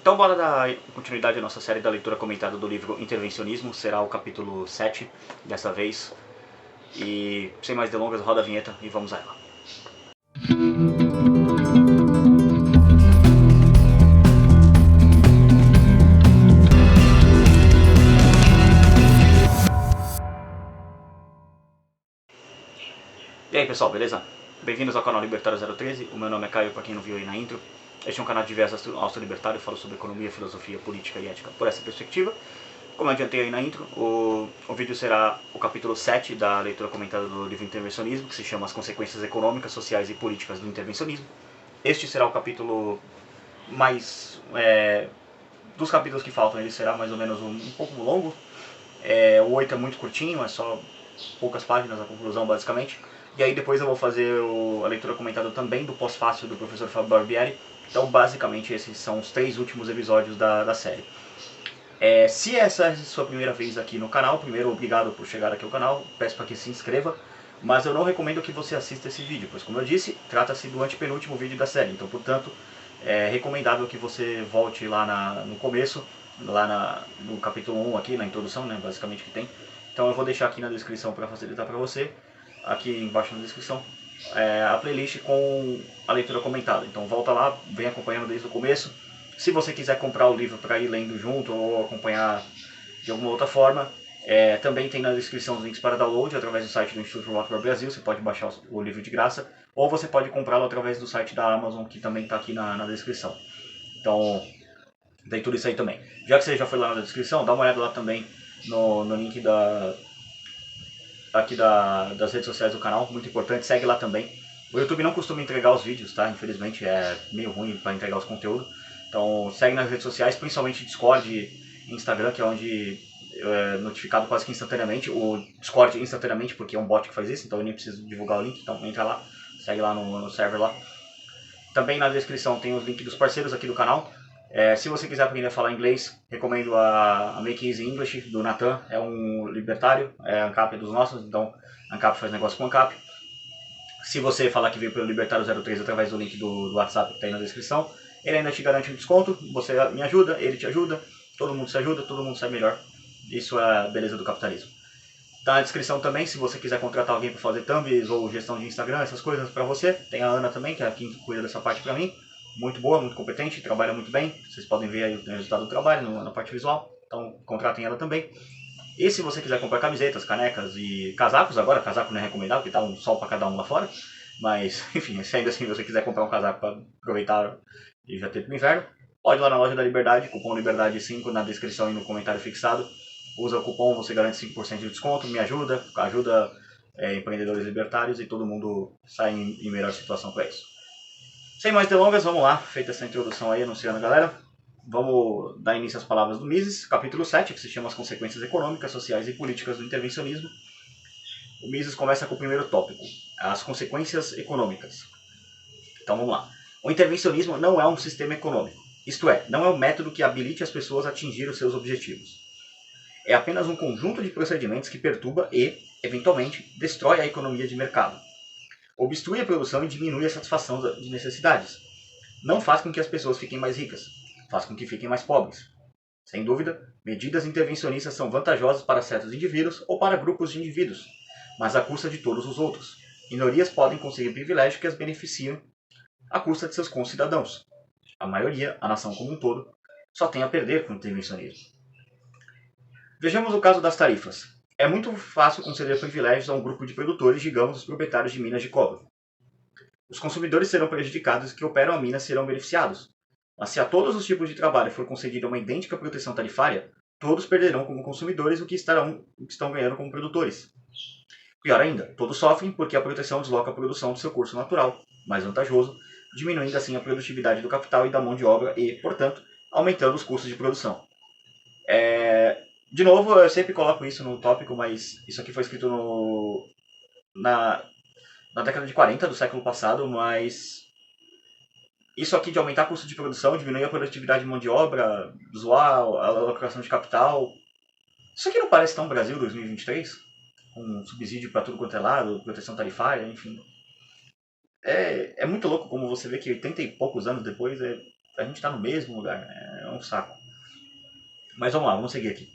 Então bora dar continuidade à nossa série da leitura comentada do livro Intervencionismo, será o capítulo 7 dessa vez. E sem mais delongas, roda a vinheta e vamos a ela. E aí pessoal, beleza? Bem-vindos ao canal Libertário 013, o meu nome é Caio, para quem não viu aí na intro. Este é um canal de viés austro-libertário, falo sobre economia, filosofia, política e ética por essa perspectiva. Como eu adiantei aí na intro, o vídeo será o capítulo 7 da leitura comentada do livro Intervencionismo, que se chama As Consequências Econômicas, Sociais e Políticas do Intervencionismo. Este será o capítulo mais... dos capítulos que faltam, ele será mais ou menos um pouco longo. O 8 é muito curtinho, é só poucas páginas, a conclusão basicamente. E aí depois eu vou fazer a leitura comentada também do pós-fácil do professor Fábio Barbieri. Então basicamente esses são os 3 últimos episódios da série. Se essa é a sua primeira vez aqui no canal, primeiro obrigado por chegar aqui ao canal, peço para que se inscreva. Mas eu não recomendo que você assista esse vídeo, pois como eu disse, trata-se do antepenúltimo vídeo da série. Então portanto é recomendável que você volte lá no começo, lá no capítulo 1 aqui, na introdução, né, basicamente que tem. Então eu vou deixar aqui na descrição para facilitar para você, aqui embaixo na descrição, a playlist com a leitura comentada. Então volta lá, vem acompanhando desde o começo. Se você quiser comprar o livro para ir lendo junto ou acompanhar de alguma outra forma, também tem na descrição os links para download através do site do Instituto Rothbard Brasil. Você pode baixar o livro de graça, ou você pode comprá-lo através do site da Amazon, que também está aqui na descrição. Então tem tudo isso aí também. Já que você já foi lá na descrição, dá uma olhada lá também no link das redes sociais do canal, muito importante, segue lá também. O YouTube não costuma entregar os vídeos, tá? Infelizmente é meio ruim para entregar os conteúdos. Então segue nas redes sociais, principalmente Discord e Instagram, que é onde é notificado quase que instantaneamente. O Discord instantaneamente, porque é um bot que faz isso, então eu nem preciso divulgar o link, então entra lá, segue lá no server lá. Também na descrição tem os links dos parceiros aqui do canal. Se você quiser aprender a falar inglês, recomendo a Make Easy English, do Nathan. É um libertário, é ANCAP dos nossos, então ANCAP faz negócio com ANCAP. Se você falar que veio pelo Libertário 03 através do link do WhatsApp que está aí na descrição, ele ainda te garante um desconto, você me ajuda, ele te ajuda, todo mundo se ajuda, todo mundo sai melhor. Isso é a beleza do capitalismo. Tá na descrição também, se você quiser contratar alguém para fazer thumbs ou gestão de Instagram, essas coisas para você. Tem a Ana também, que é quem cuida dessa parte para mim. Muito boa, muito competente, trabalha muito bem. Vocês podem ver aí o resultado do trabalho na parte visual. Então contratem ela também. E se você quiser comprar camisetas, canecas e casacos, agora casaco não é recomendável, porque tá um sol para cada um lá fora. Mas, enfim, se ainda assim você quiser comprar um casaco para aproveitar e já ter pro inverno, pode ir lá na loja da Liberdade, cupom Liberdade5 na descrição e no comentário fixado. Usa o cupom, você garante 5% de desconto, me ajuda empreendedores libertários e todo mundo sai em melhor situação para isso. Sem mais delongas, vamos lá, feita essa introdução aí, anunciando a galera. Vamos dar início às palavras do Mises, capítulo 7, que se chama As Consequências Econômicas, Sociais e Políticas do Intervencionismo. O Mises começa com o primeiro tópico, as consequências econômicas. Então vamos lá. O intervencionismo não é um sistema econômico, isto é, não é um método que habilite as pessoas a atingir os seus objetivos. É apenas um conjunto de procedimentos que perturba e, eventualmente, destrói a economia de mercado. Obstrui a produção e diminui a satisfação de necessidades. Não faz com que as pessoas fiquem mais ricas, faz com que fiquem mais pobres. Sem dúvida, medidas intervencionistas são vantajosas para certos indivíduos ou para grupos de indivíduos, mas à custa de todos os outros. Minorias podem conseguir privilégios que as beneficiam à custa de seus concidadãos. A maioria, a nação como um todo, só tem a perder com o intervencionismo. Vejamos o caso das tarifas. É muito fácil conceder privilégios a um grupo de produtores, digamos os proprietários de minas de cobre. Os consumidores serão prejudicados e que operam a mina serão beneficiados. Mas se a todos os tipos de trabalho for concedida uma idêntica proteção tarifária, todos perderão como consumidores o que estão ganhando como produtores. Pior ainda, todos sofrem porque a proteção desloca a produção do seu curso natural, mais vantajoso, diminuindo assim a produtividade do capital e da mão de obra e, portanto, aumentando os custos de produção. De novo, eu sempre coloco isso no tópico, mas isso aqui foi escrito na década de 40 do século passado, mas isso aqui de aumentar o custo de produção, diminuir a produtividade de mão de obra, zoar a alocação de capital, isso aqui não parece tão Brasil 2023? Com subsídio para tudo quanto é lado, proteção tarifária, enfim. É muito louco como você vê que 80 e poucos anos depois a gente está no mesmo lugar. É um saco. Mas vamos lá, vamos seguir aqui.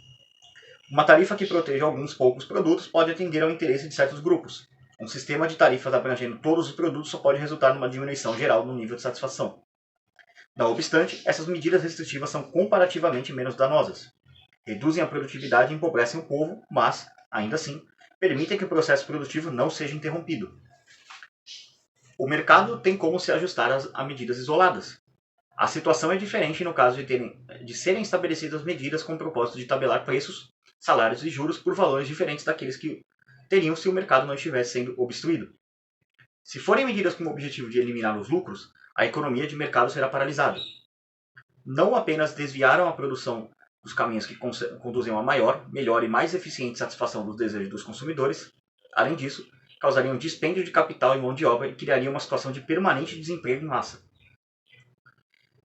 Uma tarifa que proteja alguns poucos produtos pode atender ao interesse de certos grupos. Um sistema de tarifas abrangendo todos os produtos só pode resultar numa diminuição geral no nível de satisfação. Não obstante, essas medidas restritivas são comparativamente menos danosas. Reduzem a produtividade e empobrecem o povo, mas, ainda assim, permitem que o processo produtivo não seja interrompido. O mercado tem como se ajustar a medidas isoladas. A situação é diferente no caso de serem estabelecidas medidas com o propósito de tabelar preços, salários e juros por valores diferentes daqueles que teriam se o mercado não estivesse sendo obstruído. Se forem medidas com o objetivo de eliminar os lucros, a economia de mercado será paralisada. Não apenas desviaram a produção dos caminhos que conduzem a maior, melhor e mais eficiente satisfação dos desejos dos consumidores, além disso, causariam dispêndio de capital e mão de obra e criariam uma situação de permanente desemprego em massa.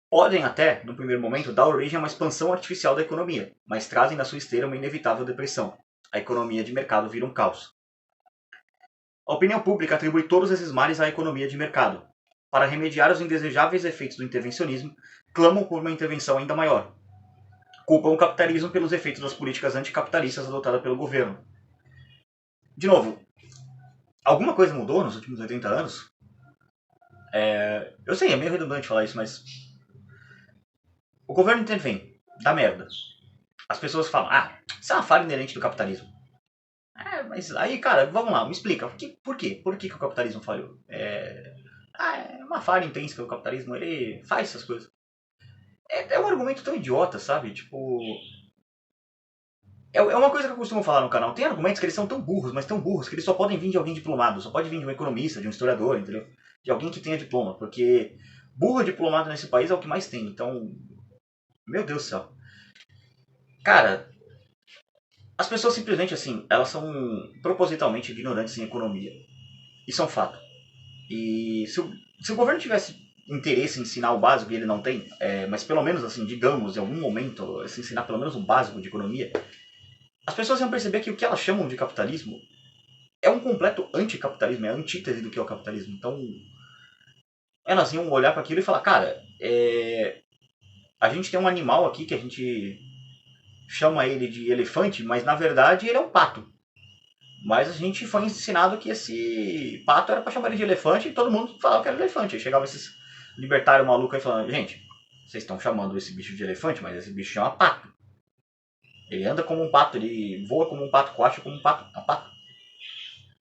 Podem até, no primeiro momento, dar origem a uma expansão artificial da economia, mas trazem na sua esteira uma inevitável depressão. A economia de mercado vira um caos. A opinião pública atribui todos esses males à economia de mercado. Para remediar os indesejáveis efeitos do intervencionismo, clamam por uma intervenção ainda maior. Culpam o capitalismo pelos efeitos das políticas anticapitalistas adotadas pelo governo. De novo, alguma coisa mudou nos últimos 80 anos? Eu sei, é meio redundante falar isso, mas o governo intervém, dá merda. As pessoas falam, isso é uma falha inerente do capitalismo. Mas aí, cara, vamos lá, me explica. Por quê? Por que o capitalismo falhou? É uma falha intrínseca do capitalismo, ele faz essas coisas. É um argumento tão idiota, sabe? Tipo... É uma coisa que eu costumo falar no canal. Tem argumentos que eles são tão burros, mas tão burros, que eles só podem vir de alguém diplomado. Só pode vir de um economista, de um historiador, entendeu? De alguém que tenha diploma. Porque burro diplomado nesse país é o que mais tem. Então... Meu Deus do céu. Cara... As pessoas simplesmente, assim, elas são propositalmente ignorantes em economia. Isso é um fato. E se o governo tivesse interesse em ensinar o básico, e ele não tem, mas pelo menos, assim, digamos, em algum momento, se ensinar pelo menos o básico de economia, as pessoas iam perceber que o que elas chamam de capitalismo é um completo anticapitalismo, é a antítese do que é o capitalismo. Então, elas iam olhar para aquilo e falar, cara, a gente tem um animal aqui que a gente chama ele de elefante, mas na verdade ele é um pato. Mas a gente foi ensinado que esse pato era pra chamar ele de elefante e todo mundo falava que era elefante. Aí chegava esses libertários malucos aí falando, gente, vocês estão chamando esse bicho de elefante, mas esse bicho chama pato. Ele anda como um pato, ele voa como um pato, coacha como um pato. É um pato.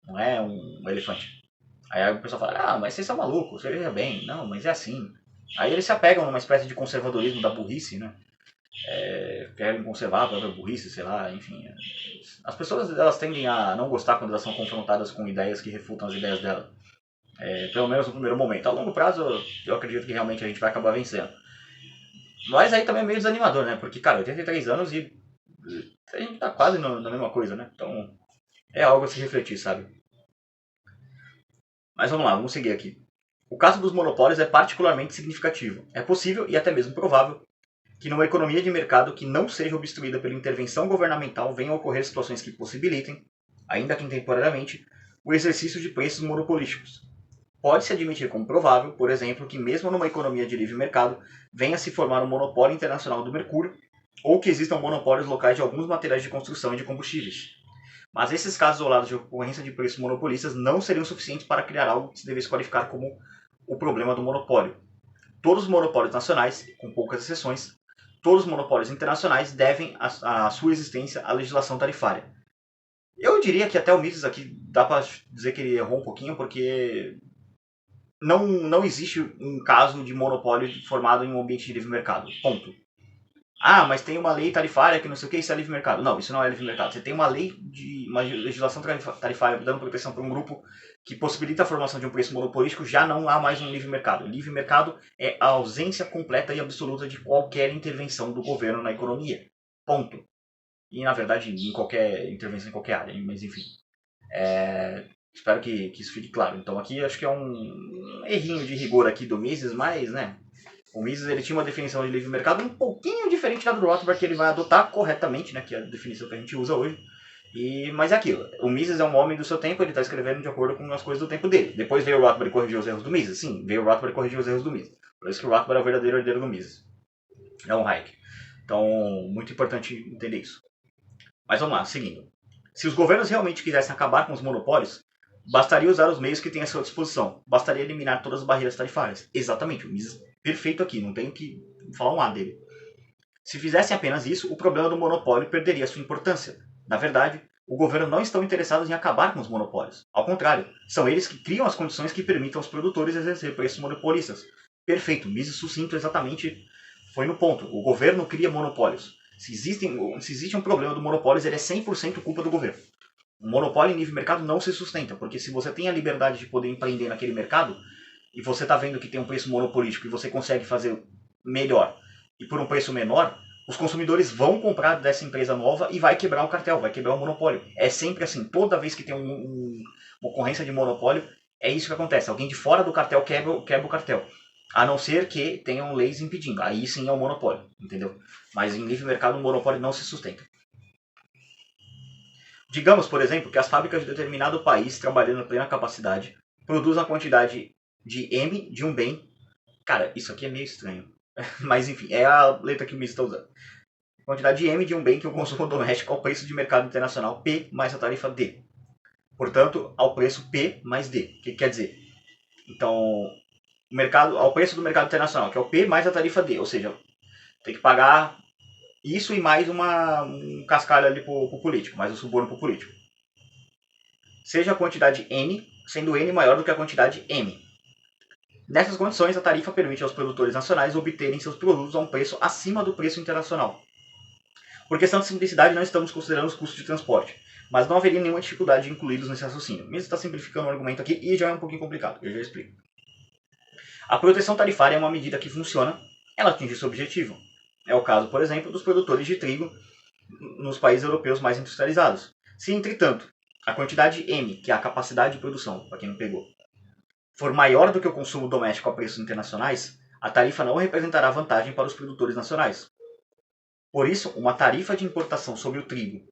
Não é um elefante. Aí o pessoal fala, mas vocês são malucos, você veja bem. Não, mas é assim. Aí eles se apegam numa espécie de conservadorismo da burrice, né? Querem conservar a própria burrice, sei lá, enfim. As pessoas elas tendem a não gostar quando elas são confrontadas com ideias que refutam as ideias dela. Pelo menos no primeiro momento. A longo prazo, eu acredito que realmente a gente vai acabar vencendo. Mas aí também é meio desanimador, né? Porque, cara, 83 anos e a gente tá quase na mesma coisa, né? Então, é algo a se refletir, sabe? Mas vamos lá, vamos seguir aqui. O caso dos monopólios é particularmente significativo. É possível e até mesmo provável que numa economia de mercado que não seja obstruída pela intervenção governamental venham a ocorrer situações que possibilitem, ainda que temporariamente, o exercício de preços monopolísticos. Pode-se admitir como provável, por exemplo, que mesmo numa economia de livre mercado venha a se formar um monopólio internacional do mercúrio, ou que existam monopólios locais de alguns materiais de construção e de combustíveis. Mas esses casos isolados de ocorrência de preços monopolistas não seriam suficientes para criar algo que se devesse qualificar como o problema do monopólio. Todos os monopólios nacionais, com poucas exceções, todos os monopólios internacionais devem a sua existência à legislação tarifária. Eu diria que até o Mises aqui dá para dizer que ele errou um pouquinho, porque não existe um caso de monopólio formado em um ambiente de livre mercado. Ponto. Mas tem uma lei tarifária que não sei o que, isso é livre mercado. Não, isso não é livre mercado. Você tem uma legislação tarifária dando proteção para um grupo que possibilita a formação de um preço monopolístico, já não há mais um livre mercado. Livre mercado é a ausência completa e absoluta de qualquer intervenção do governo na economia. Ponto. E, na verdade, em qualquer intervenção em qualquer área. Mas, enfim. Espero que isso fique claro. Então, aqui acho que é um errinho de rigor aqui do Mises, mas, né... O Mises ele tinha uma definição de livre mercado um pouquinho diferente da do Rothbard, que ele vai adotar corretamente, né, que é a definição que a gente usa hoje. Mas é aquilo, o Mises é um homem do seu tempo, ele está escrevendo de acordo com as coisas do tempo dele. Depois veio o Rothbard e corrigiu os erros do Mises? Sim, veio o Rothbard e corrigiu os erros do Mises. Por isso que o Rothbard é o verdadeiro herdeiro do Mises. É um Hayek. Então, muito importante entender isso. Mas vamos lá, seguindo. Se os governos realmente quisessem acabar com os monopólios, bastaria usar os meios que têm à sua disposição. Bastaria eliminar todas as barreiras tarifárias. Exatamente, o Mises perfeito aqui, não tenho que falar um A dele. Se fizessem apenas isso, o problema do monopólio perderia sua importância. Na verdade, o governo não estão interessados em acabar com os monopólios. Ao contrário, são eles que criam as condições que permitam aos produtores exercer preços monopolistas. Perfeito, Mises sucinto exatamente foi no ponto. O governo cria monopólios. Se existe um problema do monopólio, ele é 100% culpa do governo. O monopólio em livre mercado não se sustenta, porque se você tem a liberdade de poder empreender naquele mercado, e você está vendo que tem um preço monopolístico e você consegue fazer melhor e por um preço menor, os consumidores vão comprar dessa empresa nova e vai quebrar o cartel, vai quebrar o monopólio. É sempre assim, toda vez que tem uma ocorrência de monopólio, é isso que acontece. Alguém de fora do cartel quebra o cartel. A não ser que tenham leis impedindo. Aí sim é um monopólio, entendeu? Mas em livre mercado o monopólio não se sustenta. Digamos, por exemplo, que as fábricas de determinado país, trabalhando em plena capacidade, produzam a quantidade de M de um bem. Cara, isso aqui é meio estranho. Mas enfim, é a letra que o Mises está usando. Quantidade de M de um bem que o consumo doméstico ao preço de mercado internacional P mais a tarifa D. Portanto, ao preço P mais D. O que quer dizer? Então, ao preço do mercado internacional, que é o P mais a tarifa D. Ou seja, tem que pagar isso e mais um cascalho ali pro político, mais um suborno pro político. Seja a quantidade N, sendo N maior do que a quantidade M. Nessas condições, a tarifa permite aos produtores nacionais obterem seus produtos a um preço acima do preço internacional. Por questão de simplicidade, não estamos considerando os custos de transporte, mas não haveria nenhuma dificuldade de incluí-los nesse raciocínio. Mesmo está simplificando o argumento aqui e já é um pouquinho complicado, eu já explico. A proteção tarifária é uma medida que funciona, ela atinge seu objetivo. É o caso, por exemplo, dos produtores de trigo nos países europeus mais industrializados. Se, entretanto, a quantidade M, que é a capacidade de produção, para quem não pegou, for maior do que o consumo doméstico a preços internacionais, a tarifa não representará vantagem para os produtores nacionais. Por isso, uma tarifa de importação sobre o trigo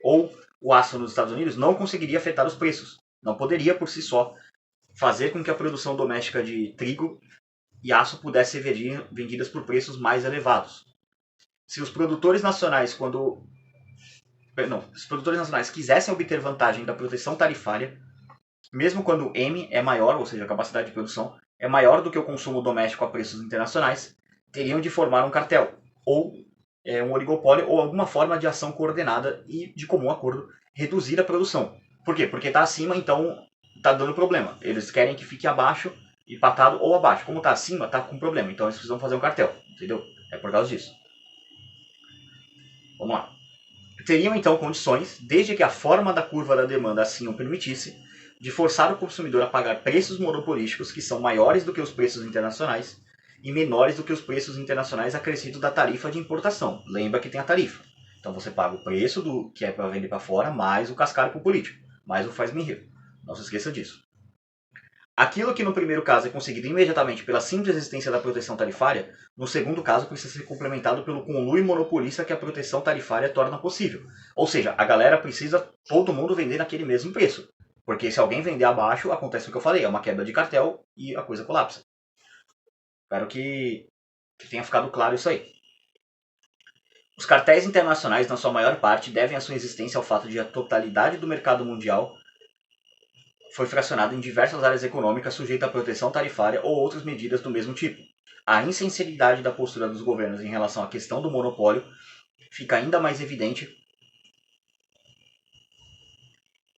ou o aço nos Estados Unidos não conseguiria afetar os preços. Não poderia, por si só, fazer com que a produção doméstica de trigo e aço pudesse ser vendidas por preços mais elevados. Se os produtores nacionais, se os produtores nacionais quisessem obter vantagem da proteção tarifária, mesmo quando M é maior, ou seja, a capacidade de produção, é maior do que o consumo doméstico a preços internacionais, teriam de formar um cartel, ou um oligopólio, ou alguma forma de ação coordenada e, de comum acordo, reduzir a produção. Por quê? Porque está acima, então está dando problema. Eles querem que fique abaixo, empatado ou abaixo. Como está acima, está com problema. Então eles precisam fazer um cartel, entendeu? É por causa disso. Vamos lá. Teriam então condições, desde que a forma da curva da demanda assim o permitisse, de forçar o consumidor a pagar preços monopolísticos que são maiores do que os preços internacionais e menores do que os preços internacionais acrescidos da tarifa de importação. Lembra que tem a tarifa. Então você paga o preço do que é para vender para fora, mais o cascalho para o político, mais o faz-me-rir. Não se esqueça disso. Aquilo que no primeiro caso é conseguido imediatamente pela simples existência da proteção tarifária, no segundo caso precisa ser complementado pelo conluio monopolista que a proteção tarifária torna possível. Ou seja, a galera precisa todo mundo vender naquele mesmo preço. Porque se alguém vender abaixo, acontece o que eu falei, é uma quebra de cartel e a coisa colapsa. Espero que tenha ficado claro isso aí. Os cartéis internacionais, na sua maior parte, devem a sua existência ao fato de a totalidade do mercado mundial foi fracionada em diversas áreas econômicas sujeita à proteção tarifária ou outras medidas do mesmo tipo. A insensibilidade da postura dos governos em relação à questão do monopólio fica ainda mais evidente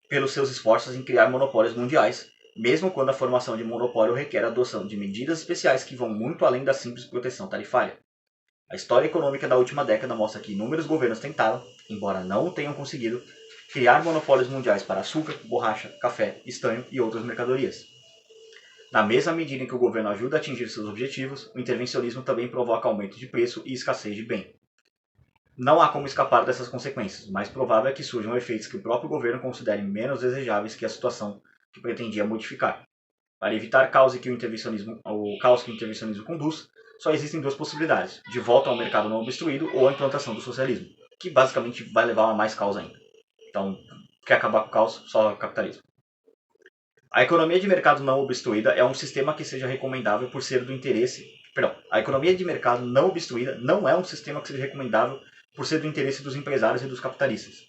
pelos seus esforços em criar monopólios mundiais, mesmo quando a formação de monopólio requer a adoção de medidas especiais que vão muito além da simples proteção tarifária. A história econômica da última década mostra que inúmeros governos tentaram, embora não o tenham conseguido, criar monopólios mundiais para açúcar, borracha, café, estanho e outras mercadorias. Na mesma medida em que o governo ajuda a atingir seus objetivos, o intervencionismo também provoca aumento de preço e escassez de bem. Não há como escapar dessas consequências, o mais provável é que surjam efeitos que o próprio governo considere menos desejáveis que a situação que pretendia modificar. Para evitar o caos que o intervencionismo conduz, só existem duas possibilidades: de volta ao mercado não obstruído ou a implantação do socialismo, que basicamente vai levar a mais caos ainda. Então, quer acabar com o caos? Só capitalismo. A economia de mercado não obstruída é um sistema que seja recomendável por ser do interesse Perdão, a economia de mercado não obstruída não é um sistema que seja recomendável por ser do interesse dos empresários e dos capitalistas.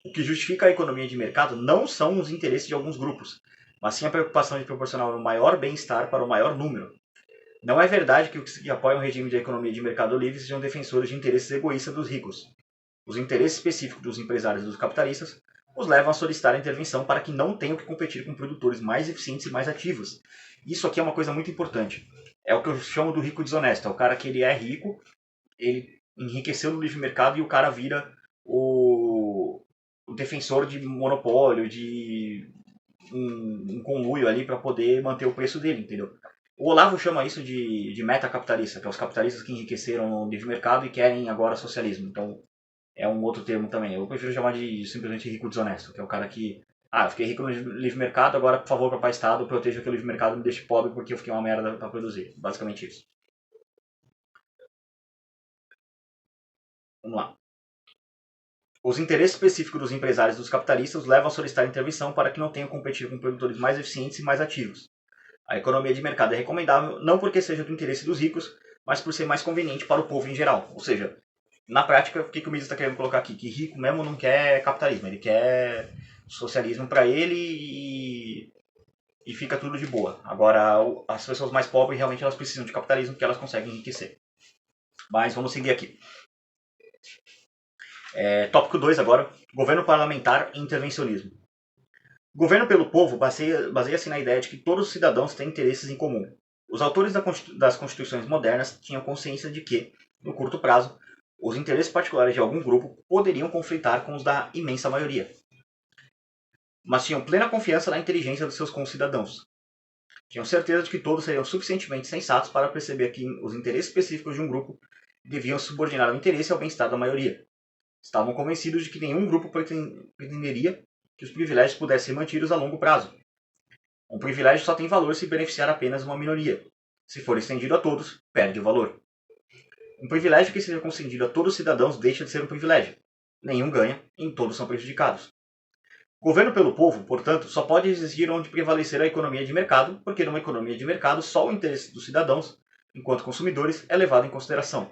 O que justifica a economia de mercado não são os interesses de alguns grupos, mas sim a preocupação de proporcionar o maior bem-estar para o maior número. Não é verdade que os que apoiam o regime de economia de mercado livre sejam defensores de interesses egoístas dos ricos. Os interesses específicos dos empresários e dos capitalistas os levam a solicitar a intervenção para que não tenham que competir com produtores mais eficientes e mais ativos. Isso aqui é uma coisa muito importante. É o que eu chamo do rico desonesto. É o cara que ele é rico, ele enriqueceu no livre mercado e o cara vira o defensor de monopólio, de um conluio ali para poder manter o preço dele, entendeu? O Olavo chama isso de meta-capitalista, que é os capitalistas que enriqueceram no livre mercado e querem agora socialismo. Então, é um outro termo também. Eu prefiro chamar de simplesmente rico desonesto, que é o cara que, eu fiquei rico no livre mercado, agora, por favor, papai Estado, proteja que o livre mercado me deixe pobre porque eu fiquei uma merda para produzir. Basicamente isso. Vamos lá. Os interesses específicos dos empresários e dos capitalistas os levam a solicitar intervenção para que não tenham que competir com produtores mais eficientes e mais ativos. A economia de mercado é recomendável não porque seja do interesse dos ricos, mas por ser mais conveniente para o povo em geral. Ou seja, na prática, o que o Mises está querendo colocar aqui? Que rico mesmo não quer capitalismo, ele quer socialismo para ele e fica tudo de boa. Agora, as pessoas mais pobres realmente elas precisam de capitalismo porque elas conseguem enriquecer. Mas vamos seguir aqui. Tópico 2 agora, governo parlamentar e intervencionismo. Governo pelo povo baseia-se na ideia de que todos os cidadãos têm interesses em comum. Os autores das constituições modernas tinham consciência de que, no curto prazo, os interesses particulares de algum grupo poderiam conflitar com os da imensa maioria. Mas tinham plena confiança na inteligência dos seus concidadãos. Tinham certeza de que todos seriam suficientemente sensatos para perceber que os interesses específicos de um grupo deviam subordinar o interesse ao bem-estar da maioria. Estavam convencidos de que nenhum grupo pretenderia que os privilégios pudessem ser mantidos a longo prazo. Um privilégio só tem valor se beneficiar apenas uma minoria. Se for estendido a todos, perde o valor. Um privilégio que seja concedido a todos os cidadãos deixa de ser um privilégio. Nenhum ganha e todos são prejudicados. Governo pelo povo, portanto, só pode existir onde prevalecer a economia de mercado, porque numa economia de mercado só o interesse dos cidadãos, enquanto consumidores, é levado em consideração.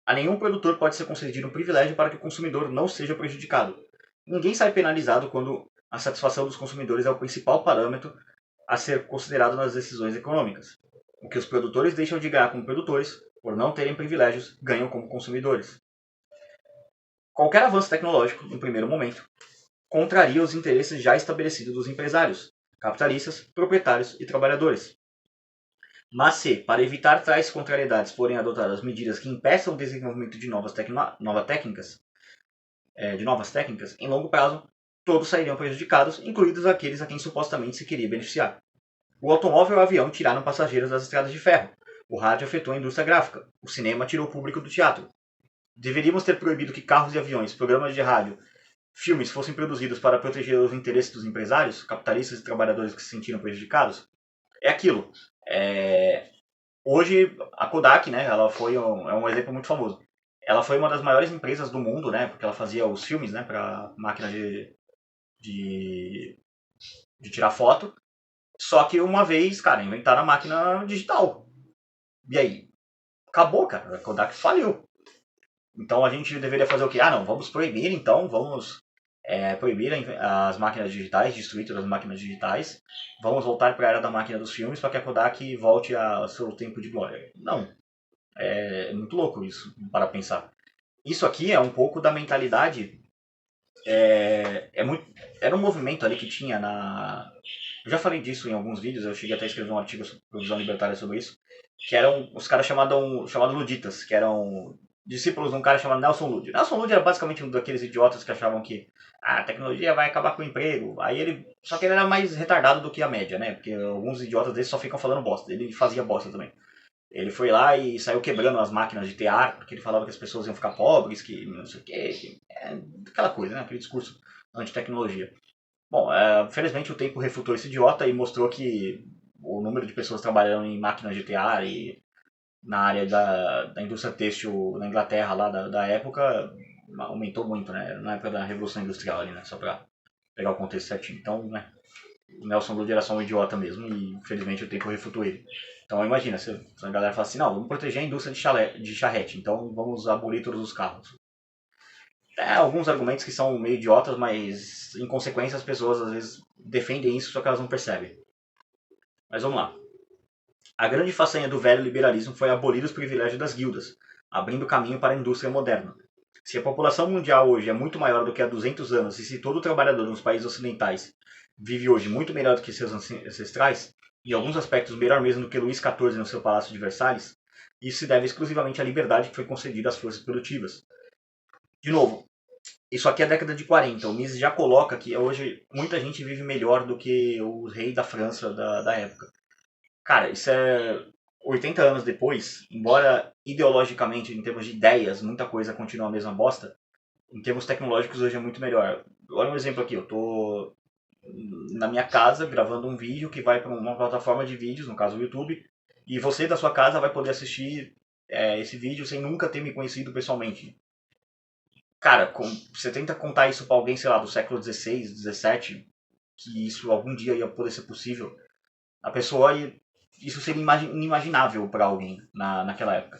A nenhum produtor pode ser concedido um privilégio para que o consumidor não seja prejudicado. Ninguém sai penalizado quando a satisfação dos consumidores é o principal parâmetro a ser considerado nas decisões econômicas. O que os produtores deixam de ganhar como produtores, por não terem privilégios, ganham como consumidores. Qualquer avanço tecnológico, no primeiro momento, contraria os interesses já estabelecidos dos empresários, capitalistas, proprietários e trabalhadores. Mas se, para evitar tais contrariedades, forem adotadas medidas que impeçam o desenvolvimento de novas técnicas, em longo prazo, todos sairiam prejudicados, incluídos aqueles a quem supostamente se queria beneficiar. O automóvel e o avião tiraram passageiros das estradas de ferro. O rádio afetou a indústria gráfica. O cinema tirou o público do teatro. Deveríamos ter proibido que carros e aviões, programas de rádio, filmes fossem produzidos para proteger os interesses dos empresários, capitalistas e trabalhadores que se sentiram prejudicados? É aquilo. Hoje, a Kodak, né, ela foi é um exemplo muito famoso. Ela foi uma das maiores empresas do mundo, né, porque ela fazia os filmes, né, para máquina de tirar foto. Só que uma vez, cara, inventaram a máquina digital. E aí? Acabou, cara. A Kodak faliu. Então a gente deveria fazer o quê? Não, vamos proibir, então, vamos proibir as máquinas digitais, destruir todas as máquinas digitais. Vamos voltar para a era da máquina dos filmes para que a Kodak volte ao seu tempo de glória. Não. É muito louco isso, para pensar. Isso aqui é um pouco da mentalidade. Era um movimento ali que tinha na. Eu já falei disso em alguns vídeos, eu cheguei até a escrever um artigo sobre Visão Libertária sobre isso, que eram os caras chamados luditas, que eram discípulos de um cara chamado Nelson Lud. Nelson Lud era basicamente um daqueles idiotas que achavam que a tecnologia vai acabar com o emprego. Só que ele era mais retardado do que a média, né? Porque alguns idiotas desses só ficam falando bosta. Ele fazia bosta também. Ele foi lá e saiu quebrando as máquinas de tear, porque ele falava que as pessoas iam ficar pobres, que não sei o quê. Aquela coisa, né? Aquele discurso anti-tecnologia. Bom, felizmente o tempo refutou esse idiota e mostrou que o número de pessoas trabalhando em máquinas de tear e na área da indústria têxtil na Inglaterra lá da época aumentou muito, né? Na época da Revolução Industrial ali, né? Só para pegar o contexto certinho. Então, né? o Nelson Lud era só um idiota mesmo e infelizmente o tempo refutou ele. Então imagina, se a galera fala assim, não, vamos proteger a indústria de charrete, então vamos abolir todos os carros. Alguns argumentos que são meio idiotas, mas em consequência as pessoas às vezes defendem isso, só que elas não percebem. Mas vamos lá. A grande façanha do velho liberalismo foi abolir os privilégios das guildas, abrindo caminho para a indústria moderna. Se a população mundial hoje é muito maior do que há 200 anos e se todo trabalhador nos países ocidentais vive hoje muito melhor do que seus ancestrais, em alguns aspectos melhor mesmo do que Luís XIV no seu Palácio de Versalhes, isso se deve exclusivamente à liberdade que foi concedida às forças produtivas. De novo, isso aqui é a década de 40. O Mises já coloca que hoje muita gente vive melhor do que o rei da França da época. Cara, isso é 80 anos depois, embora ideologicamente, em termos de ideias, muita coisa continua a mesma bosta, em termos tecnológicos hoje é muito melhor. Olha um exemplo aqui, eu tô na minha casa gravando um vídeo que vai para uma plataforma de vídeos, no caso o YouTube, e você da sua casa vai poder assistir esse vídeo sem nunca ter me conhecido pessoalmente. Cara, você tenta contar isso pra alguém, sei lá, do século XVI, XVII, que isso algum dia ia poder ser possível, a pessoa isso seria inimaginável pra alguém naquela época.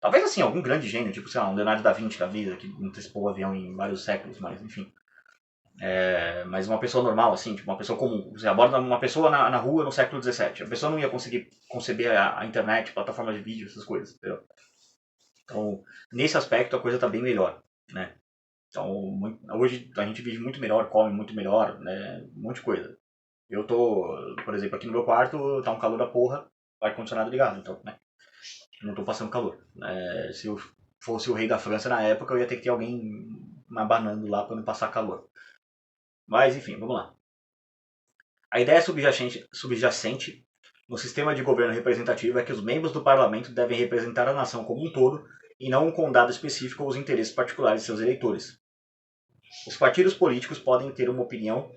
Talvez assim, algum grande gênio, tipo, sei lá, um Leonardo da Vinci da vida, que antecipou o avião em vários séculos, mas enfim. Mas uma pessoa normal, assim, tipo, uma pessoa comum. Você aborda uma pessoa na rua no século XVII. A pessoa não ia conseguir conceber a internet, plataforma de vídeo, essas coisas, entendeu? Então, nesse aspecto, a coisa tá bem melhor, né? Então, hoje a gente vive muito melhor, come muito melhor, né? Um monte de coisa. Eu tô, por exemplo, aqui no meu quarto, tá um calor da porra, ar-condicionado ligado, então, né? Não tô passando calor. Se eu fosse o rei da França na época, eu ia ter que ter alguém me abanando lá para não passar calor. Mas, enfim, vamos lá. A ideia subjacente no sistema de governo representativo é que os membros do parlamento devem representar a nação como um todo e não um condado específico ou os interesses particulares de seus eleitores. Os partidos políticos podem ter uma opinião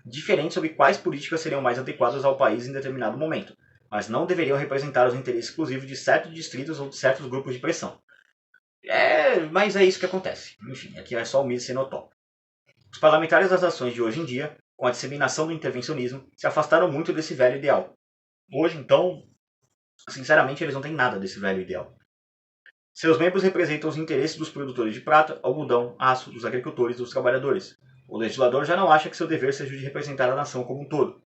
diferente sobre quais políticas seriam mais adequadas ao país em determinado momento, mas não deveriam representar os interesses exclusivos de certos distritos ou de certos grupos de pressão. Mas é isso que acontece. Enfim, aqui é só o Mises sendo utópico. Os parlamentares das nações de hoje em dia, com a disseminação do intervencionismo, se afastaram muito desse velho ideal. Hoje, então, sinceramente, eles não têm nada desse velho ideal. Seus membros representam os interesses dos produtores de prata, algodão, aço, dos agricultores e dos trabalhadores. O legislador já não acha que seu dever seja de representar a nação como um todo.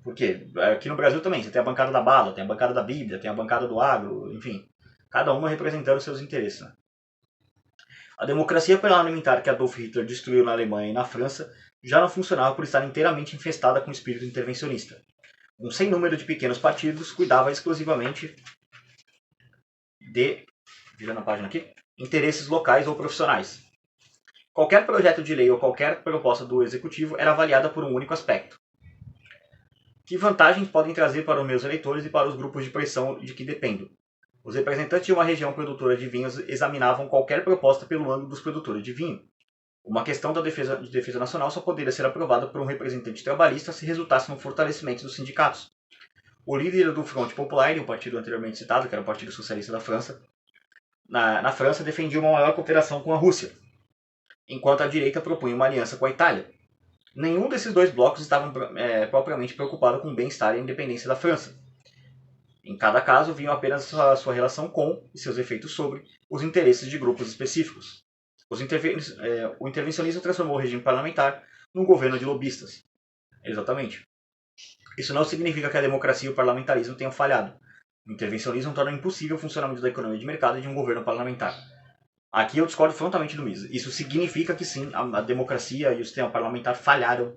Porque aqui no Brasil também, você tem a bancada da bala, tem a bancada da Bíblia, tem a bancada do agro, enfim. Cada uma representando seus interesses. Né? A democracia parlamentar que Adolf Hitler destruiu na Alemanha e na França já não funcionava por estar inteiramente infestada com o espírito intervencionista. Um sem número de pequenos partidos cuidava exclusivamente de, virando a página aqui, interesses locais ou profissionais. Qualquer projeto de lei ou qualquer proposta do executivo era avaliada por um único aspecto. Que vantagens podem trazer para os meus eleitores e para os grupos de pressão de que dependo? Os representantes de uma região produtora de vinhos examinavam qualquer proposta pelo ângulo dos produtores de vinho. Uma questão de defesa nacional só poderia ser aprovada por um representante trabalhista se resultasse no fortalecimento dos sindicatos. O líder do Front Populaire, o partido anteriormente citado, que era o Partido Socialista da França, na França defendia uma maior cooperação com a Rússia, enquanto a direita propunha uma aliança com a Itália. Nenhum desses dois blocos estavam propriamente preocupado com o bem-estar e a independência da França. Em cada caso, viam apenas a sua relação com e seus efeitos sobre os interesses de grupos específicos. O intervencionismo transformou o regime parlamentar num governo de lobistas. Exatamente. Isso não significa que a democracia e o parlamentarismo tenham falhado. O intervencionismo torna impossível o funcionamento da economia de mercado e de um governo parlamentar. Aqui eu discordo frontalmente do Mises. Isso significa que sim, a democracia e o sistema parlamentar falharam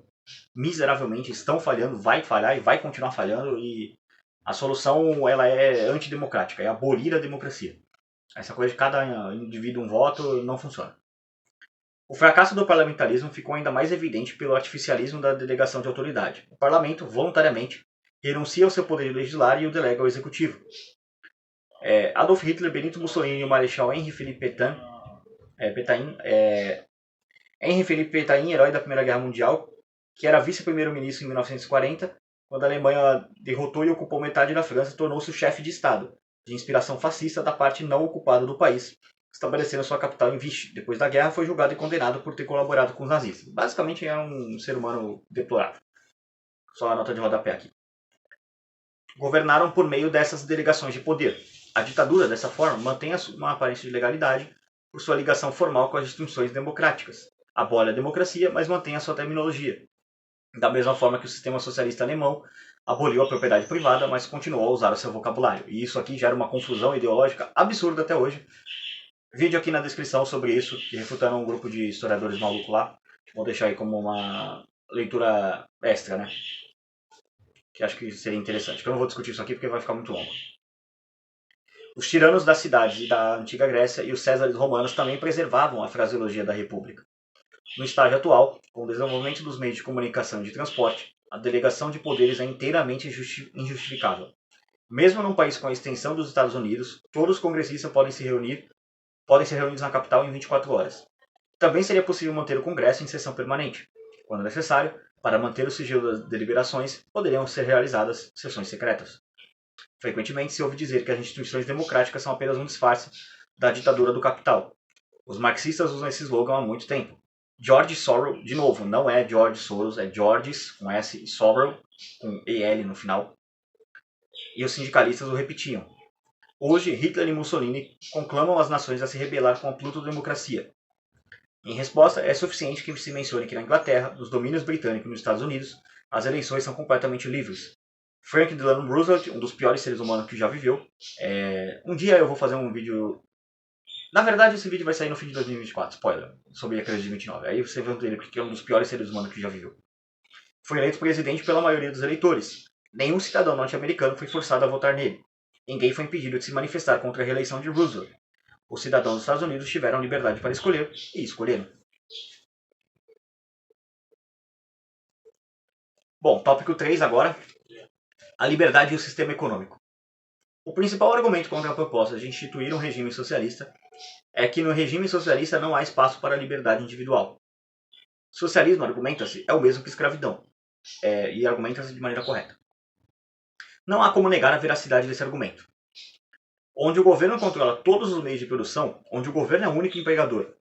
miseravelmente, estão falhando, vai falhar e vai continuar falhando, e a solução ela é antidemocrática, é abolir a democracia. Essa coisa de cada indivíduo um voto não funciona. O fracasso do parlamentarismo ficou ainda mais evidente pelo artificialismo da delegação de autoridade. O parlamento, voluntariamente, renuncia ao seu poder de legislar e o delega ao executivo. Adolf Hitler, Benito Mussolini e o Marechal Henri Philippe Pétain, herói da Primeira Guerra Mundial, que era vice-primeiro-ministro em 1940, quando a Alemanha derrotou e ocupou metade da França, tornou-se o chefe de Estado, de inspiração fascista da parte não ocupada do país, estabelecendo sua capital em Vichy. Depois da guerra, foi julgado e condenado por ter colaborado com os nazistas. Basicamente, é um ser humano deplorável. só a nota de rodapé aqui. Governaram por meio dessas delegações de poder. A ditadura, dessa forma, mantém uma aparência de legalidade por sua ligação formal com as instituições democráticas. Abole a democracia, mas mantém a sua terminologia. Da mesma forma que o sistema socialista alemão aboliu a propriedade privada, mas continuou a usar o seu vocabulário. E isso aqui gera uma confusão ideológica absurda até hoje. Vídeo aqui na descrição sobre isso, que refutaram um grupo de historiadores malucos lá. Vou deixar aí como uma leitura extra, né? Que acho que seria interessante. Eu não vou discutir isso aqui porque vai ficar muito longo. Os tiranos das cidades e da antiga Grécia e os césares romanos também preservavam a fraseologia da república. No estágio atual, com o desenvolvimento dos meios de comunicação e de transporte, a delegação de poderes é inteiramente injustificável. Mesmo num país com a extensão dos Estados Unidos, todos os congressistas podem ser reunidos na capital em 24 horas. Também seria possível manter o Congresso em sessão permanente. Quando necessário, para manter o sigilo das deliberações, poderiam ser realizadas sessões secretas. Frequentemente se ouve dizer que as instituições democráticas são apenas um disfarce da ditadura do capital. Os marxistas usam esse slogan há muito tempo. George Soros, de novo, não é George Soros, é Georges com S e Soros com EL no final. E os sindicalistas o repetiam. Hoje, Hitler e Mussolini conclamam as nações a se rebelar com a plutodemocracia. Em resposta, é suficiente que se mencione que na Inglaterra, nos domínios britânicos e nos Estados Unidos, as eleições são completamente livres. Franklin Delano Roosevelt, um dos piores seres humanos que já viveu. Um dia eu vou fazer um vídeo... Na verdade, esse vídeo vai sair no fim de 2024, spoiler, sobre a crise de 29. Aí você vê ele porque é um dos piores seres humanos que já viveu. Foi eleito presidente pela maioria dos eleitores. Nenhum cidadão norte-americano foi forçado a votar nele. Ninguém foi impedido de se manifestar contra a reeleição de Roosevelt. Os cidadãos dos Estados Unidos tiveram liberdade para escolher e escolheram. Bom, tópico 3 agora. A liberdade e o sistema econômico. O principal argumento contra a proposta de instituir um regime socialista é que no regime socialista não há espaço para a liberdade individual. Socialismo, argumenta-se, é o mesmo que escravidão. E argumenta-se de maneira correta. Não há como negar a veracidade desse argumento. Onde o governo controla todos os meios de produção, onde o governo é o único empregador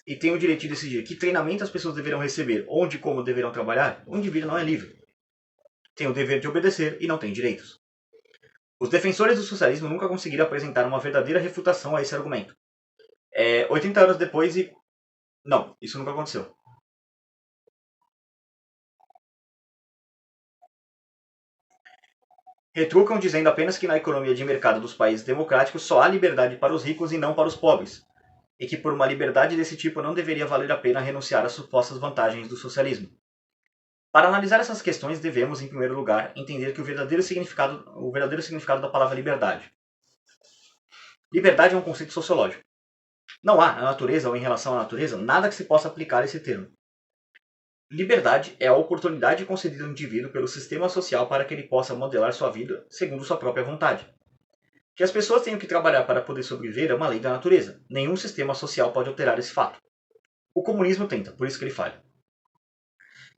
e tem o direito de decidir que treinamento as pessoas deverão receber, onde e como deverão trabalhar, o indivíduo não é livre. Tem o dever de obedecer e não tem direitos. Os defensores do socialismo nunca conseguiram apresentar uma verdadeira refutação a esse argumento. 80 anos depois e... Não, isso nunca aconteceu. Retrucam dizendo apenas que na economia de mercado dos países democráticos só há liberdade para os ricos e não para os pobres, e que por uma liberdade desse tipo não deveria valer a pena renunciar às supostas vantagens do socialismo. Para analisar essas questões, devemos, em primeiro lugar, entender que o verdadeiro significado da palavra liberdade. Liberdade é um conceito sociológico. Não há, na natureza ou em relação à natureza, nada que se possa aplicar a esse termo. Liberdade é a oportunidade concedida ao indivíduo pelo sistema social para que ele possa modelar sua vida segundo sua própria vontade. Que as pessoas tenham que trabalhar para poder sobreviver é uma lei da natureza. Nenhum sistema social pode alterar esse fato. O comunismo tenta, por isso que ele falha.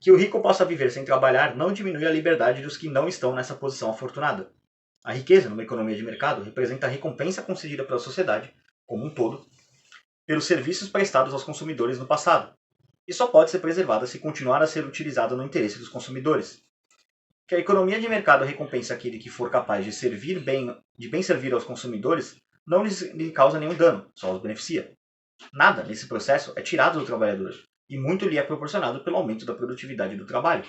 Que o rico possa viver sem trabalhar não diminui a liberdade dos que não estão nessa posição afortunada. A riqueza, numa economia de mercado, representa a recompensa concedida pela sociedade, como um todo, pelos serviços prestados aos consumidores no passado, e só pode ser preservada se continuar a ser utilizada no interesse dos consumidores. Que a economia de mercado recompensa aquele que for capaz de bem servir aos consumidores, não lhe causa nenhum dano, só os beneficia. Nada nesse processo é tirado do trabalhador, e muito lhe é proporcionado pelo aumento da produtividade do trabalho.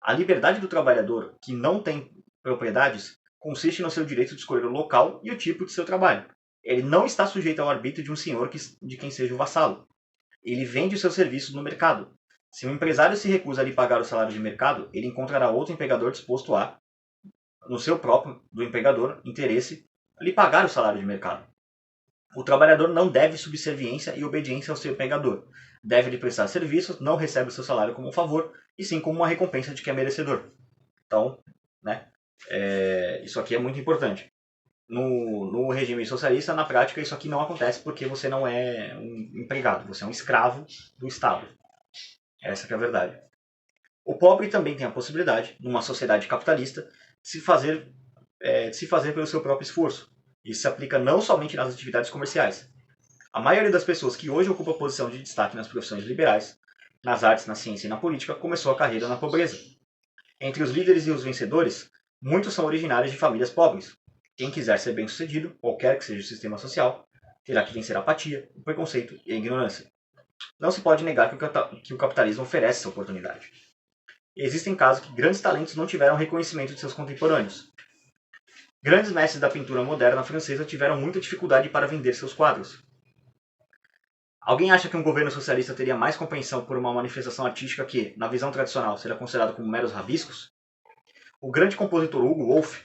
A liberdade do trabalhador, que não tem propriedades, consiste no seu direito de escolher o local e o tipo de seu trabalho. Ele não está sujeito ao arbítrio de um senhor de quem seja o vassalo. Ele vende os seus serviços no mercado. Se um empresário se recusa a lhe pagar o salário de mercado, ele encontrará outro empregador disposto a, no seu próprio, do empregador, interesse, lhe pagar o salário de mercado. O trabalhador não deve subserviência e obediência ao seu empregador. Deve lhe prestar serviços, não recebe o seu salário como um favor, e sim como uma recompensa de que é merecedor. Então, isso aqui é muito importante. No regime socialista, na prática, isso aqui não acontece porque você não é um empregado, você é um escravo do Estado. Essa que é a verdade. O pobre também tem a possibilidade, numa sociedade capitalista, de se fazer pelo seu próprio esforço. Isso se aplica não somente nas atividades comerciais. A maioria das pessoas que hoje ocupa posição de destaque nas profissões liberais nas artes, na ciência e na política, começou a carreira na pobreza. Entre os líderes e os vencedores, muitos são originários de famílias pobres. Quem quiser ser bem-sucedido, qualquer que seja o sistema social, terá que vencer a apatia, o preconceito e a ignorância. Não se pode negar que o capitalismo oferece essa oportunidade. Existem casos que grandes talentos não tiveram reconhecimento de seus contemporâneos. Grandes mestres da pintura moderna francesa tiveram muita dificuldade para vender seus quadros. Alguém acha que um governo socialista teria mais compreensão por uma manifestação artística que, na visão tradicional, seria considerado como meros rabiscos? O grande compositor Hugo Wolf,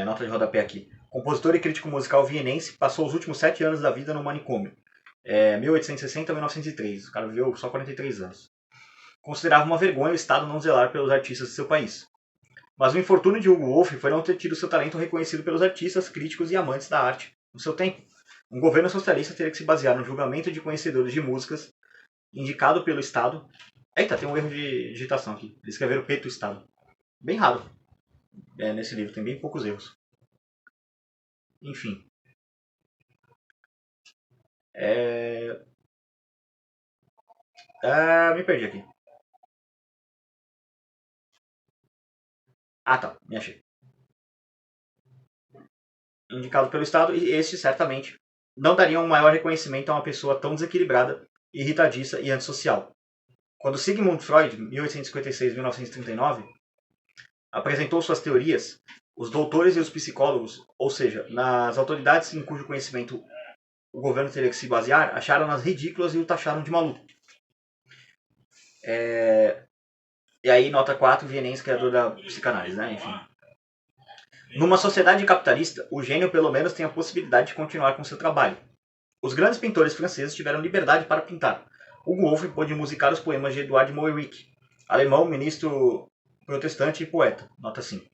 nota de rodapé aqui, compositor e crítico musical vienense, passou os últimos 7 anos da vida no manicômio, 1860 a 1903, o cara viveu só 43 anos. Considerava uma vergonha o Estado não zelar pelos artistas de seu país. Mas o infortúnio de Hugo Wolf foi não ter tido seu talento reconhecido pelos artistas, críticos e amantes da arte no seu tempo. Um governo socialista teria que se basear no julgamento de conhecedores de músicas indicado pelo Estado. Eita, tem um erro de digitação aqui. Eles escreveram Peto Estado. Bem raro. Nesse livro tem bem poucos erros. Enfim. Me perdi aqui. Ah, tá. Me achei. Indicado pelo Estado, e este certamente não daria um maior reconhecimento a uma pessoa tão desequilibrada, irritadiça e antissocial. Quando Sigmund Freud, 1856-1939, apresentou suas teorias, os doutores e os psicólogos, ou seja, nas autoridades em cujo conhecimento o governo teria que se basear, acharam-nas ridículas e o taxaram de maluco. E aí, nota 4, Vienense, criador da psicanálise, né? Enfim. Numa sociedade capitalista, o gênio pelo menos tem a possibilidade de continuar com seu trabalho. Os grandes pintores franceses tiveram liberdade para pintar. Hugo Wolf pôde musicar os poemas de Eduard Moerick, alemão, ministro protestante e poeta. Nota 5.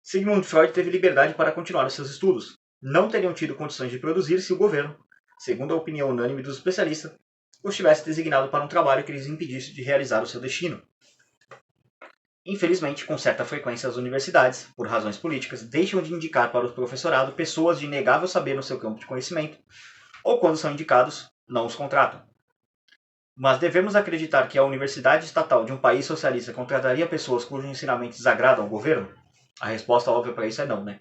Sigmund Freud teve liberdade para continuar os seus estudos. Não teriam tido condições de produzir se o governo, segundo a opinião unânime dos especialistas, os tivesse designado para um trabalho que lhes impedisse de realizar o seu destino. Infelizmente, com certa frequência, as universidades, por razões políticas, deixam de indicar para o professorado pessoas de inegável saber no seu campo de conhecimento, ou quando são indicados, não os contratam. Mas devemos acreditar que a universidade estatal de um país socialista contrataria pessoas cujos ensinamentos desagradam ao governo? A resposta óbvia para isso é não, né?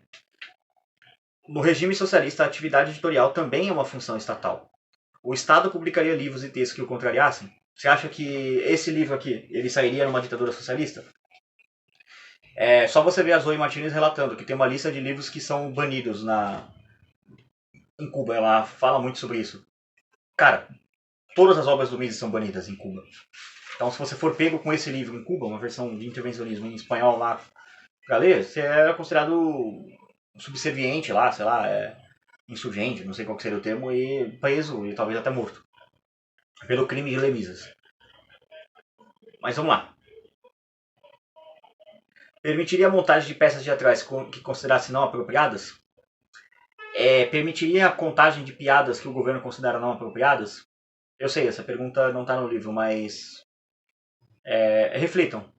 No regime socialista, a atividade editorial também é uma função estatal. O Estado publicaria livros e textos que o contrariassem? Você acha que esse livro aqui, ele sairia numa ditadura socialista? É só você ver a Zoe Martinez relatando que tem uma lista de livros que são banidos em Cuba. Ela fala muito sobre isso. Cara, todas as obras do Mises são banidas em Cuba. Então, se você for pego com esse livro em Cuba, uma versão de intervencionismo em espanhol lá, pra ler, você é considerado subserviente lá, sei lá, insurgente, não sei qual que seria o termo, e preso e talvez até morto. Pelo crime de ler Mises. Mas vamos lá. Permitiria a montagem de peças teatrais que considerasse não apropriadas? Permitiria a contagem de piadas que o governo considera não apropriadas? Eu sei, essa pergunta não está no livro, mas reflitam.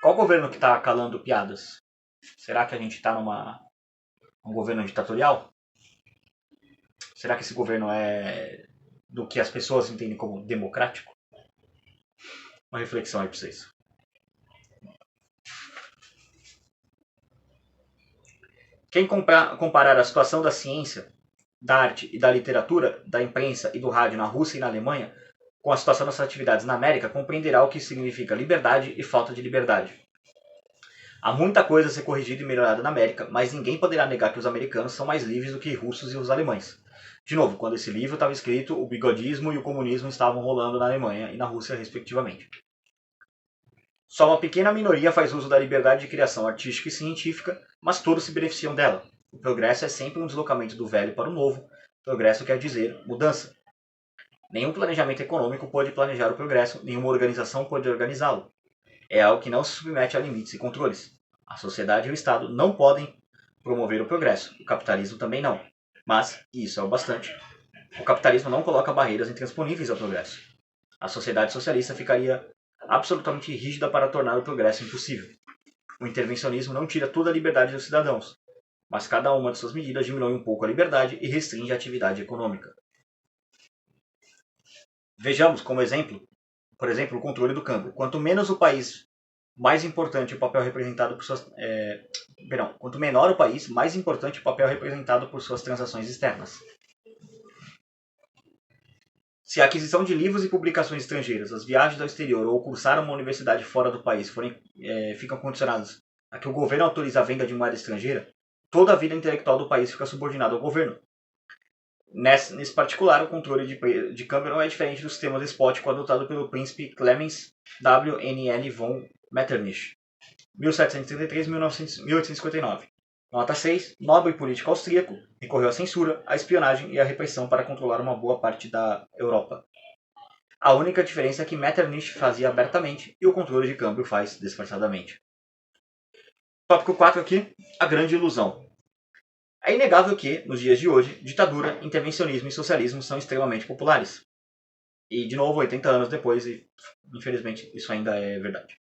Qual governo que está calando piadas? Será que a gente está num governo ditatorial? Será que esse governo é do que as pessoas entendem como democrático? Uma reflexão aí para vocês. Quem comparar a situação da ciência, da arte e da literatura, da imprensa e do rádio na Rússia e na Alemanha com a situação dessas atividades na América compreenderá o que significa liberdade e falta de liberdade. Há muita coisa a ser corrigida e melhorada na América, mas ninguém poderá negar que os americanos são mais livres do que os russos e os alemães. De novo, quando esse livro estava escrito, o bigodismo e o comunismo estavam rolando na Alemanha e na Rússia, respectivamente. Só uma pequena minoria faz uso da liberdade de criação artística e científica, mas todos se beneficiam dela. O progresso é sempre um deslocamento do velho para o novo. Progresso quer dizer mudança. Nenhum planejamento econômico pode planejar o progresso, nenhuma organização pode organizá-lo. É algo que não se submete a limites e controles. A sociedade e o Estado não podem promover o progresso, o capitalismo também não. Mas, e isso é o bastante, o capitalismo não coloca barreiras intransponíveis ao progresso. A sociedade socialista ficaria absolutamente rígida para tornar o progresso impossível. O intervencionismo não tira toda a liberdade dos cidadãos, mas cada uma de suas medidas diminui um pouco a liberdade e restringe a atividade econômica. Vejamos como exemplo, por exemplo, o controle do câmbio. Quanto menos o país, mais importante o papel representado por suas... quanto menor o país, mais importante o papel representado por suas transações externas. Se a aquisição de livros e publicações estrangeiras, as viagens ao exterior ou cursar uma universidade fora do país ficam condicionados a que o governo autorize a venda de moeda estrangeira, toda a vida intelectual do país fica subordinada ao governo. Nesse particular, o controle de câmbio não é diferente do sistema despótico adotado pelo príncipe Clemens W.N.L. von Metternich, 1733-1859. Nota 6. Nobre político austríaco, recorreu à censura, à espionagem e à repressão para controlar uma boa parte da Europa. A única diferença é que Metternich fazia abertamente e o controle de câmbio faz disfarçadamente. Tópico 4 aqui, a grande ilusão. É inegável que, nos dias de hoje, ditadura, intervencionismo e socialismo são extremamente populares. E, de novo, 80 anos depois, e infelizmente isso ainda é verdade.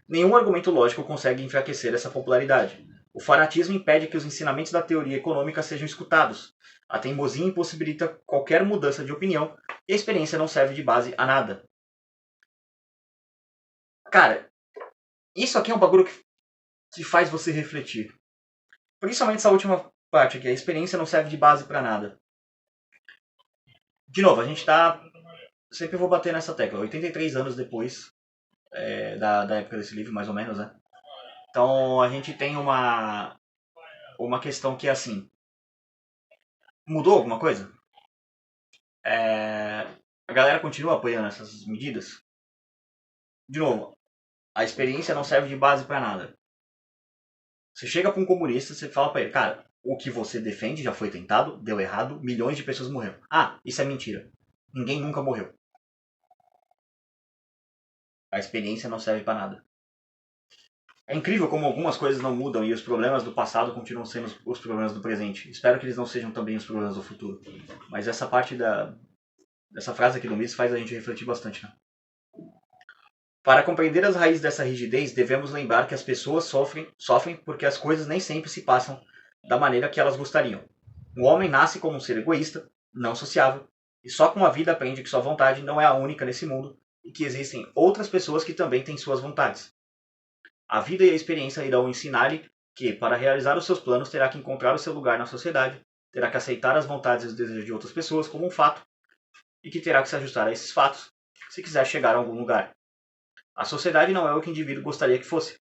Nenhum argumento lógico consegue enfraquecer essa popularidade. O fanatismo impede que os ensinamentos da teoria econômica sejam escutados. A teimosia impossibilita qualquer mudança de opinião e a experiência não serve de base a nada. Cara, isso aqui é um bagulho que faz você refletir. Principalmente essa última parte aqui, a experiência não serve de base para nada. De novo, a gente tá... Sempre vou bater nessa tecla, 83 anos depois da época desse livro, mais ou menos, né? Então a gente tem uma questão que é assim... Mudou alguma coisa? A galera continua apoiando essas medidas? De novo, a experiência não serve de base para nada. Você chega para um comunista, você fala para ele, cara, o que você defende já foi tentado, deu errado, milhões de pessoas morreram. Ah, isso é mentira. Ninguém nunca morreu. A experiência não serve para nada. É incrível como algumas coisas não mudam e os problemas do passado continuam sendo os problemas do presente. Espero que eles não sejam também os problemas do futuro. Mas essa parte dessa frase aqui do Mises faz a gente refletir bastante, né? Para compreender as raízes dessa rigidez, devemos lembrar que as pessoas sofrem porque as coisas nem sempre se passam da maneira que elas gostariam. O homem nasce como um ser egoísta, não sociável, e só com a vida aprende que sua vontade não é a única nesse mundo e que existem outras pessoas que também têm suas vontades. A vida e a experiência irão ensinar-lhe que, para realizar os seus planos, terá que encontrar o seu lugar na sociedade, terá que aceitar as vontades e os desejos de outras pessoas como um fato, e que terá que se ajustar a esses fatos se quiser chegar a algum lugar. A sociedade não é o que o indivíduo gostaria que fosse.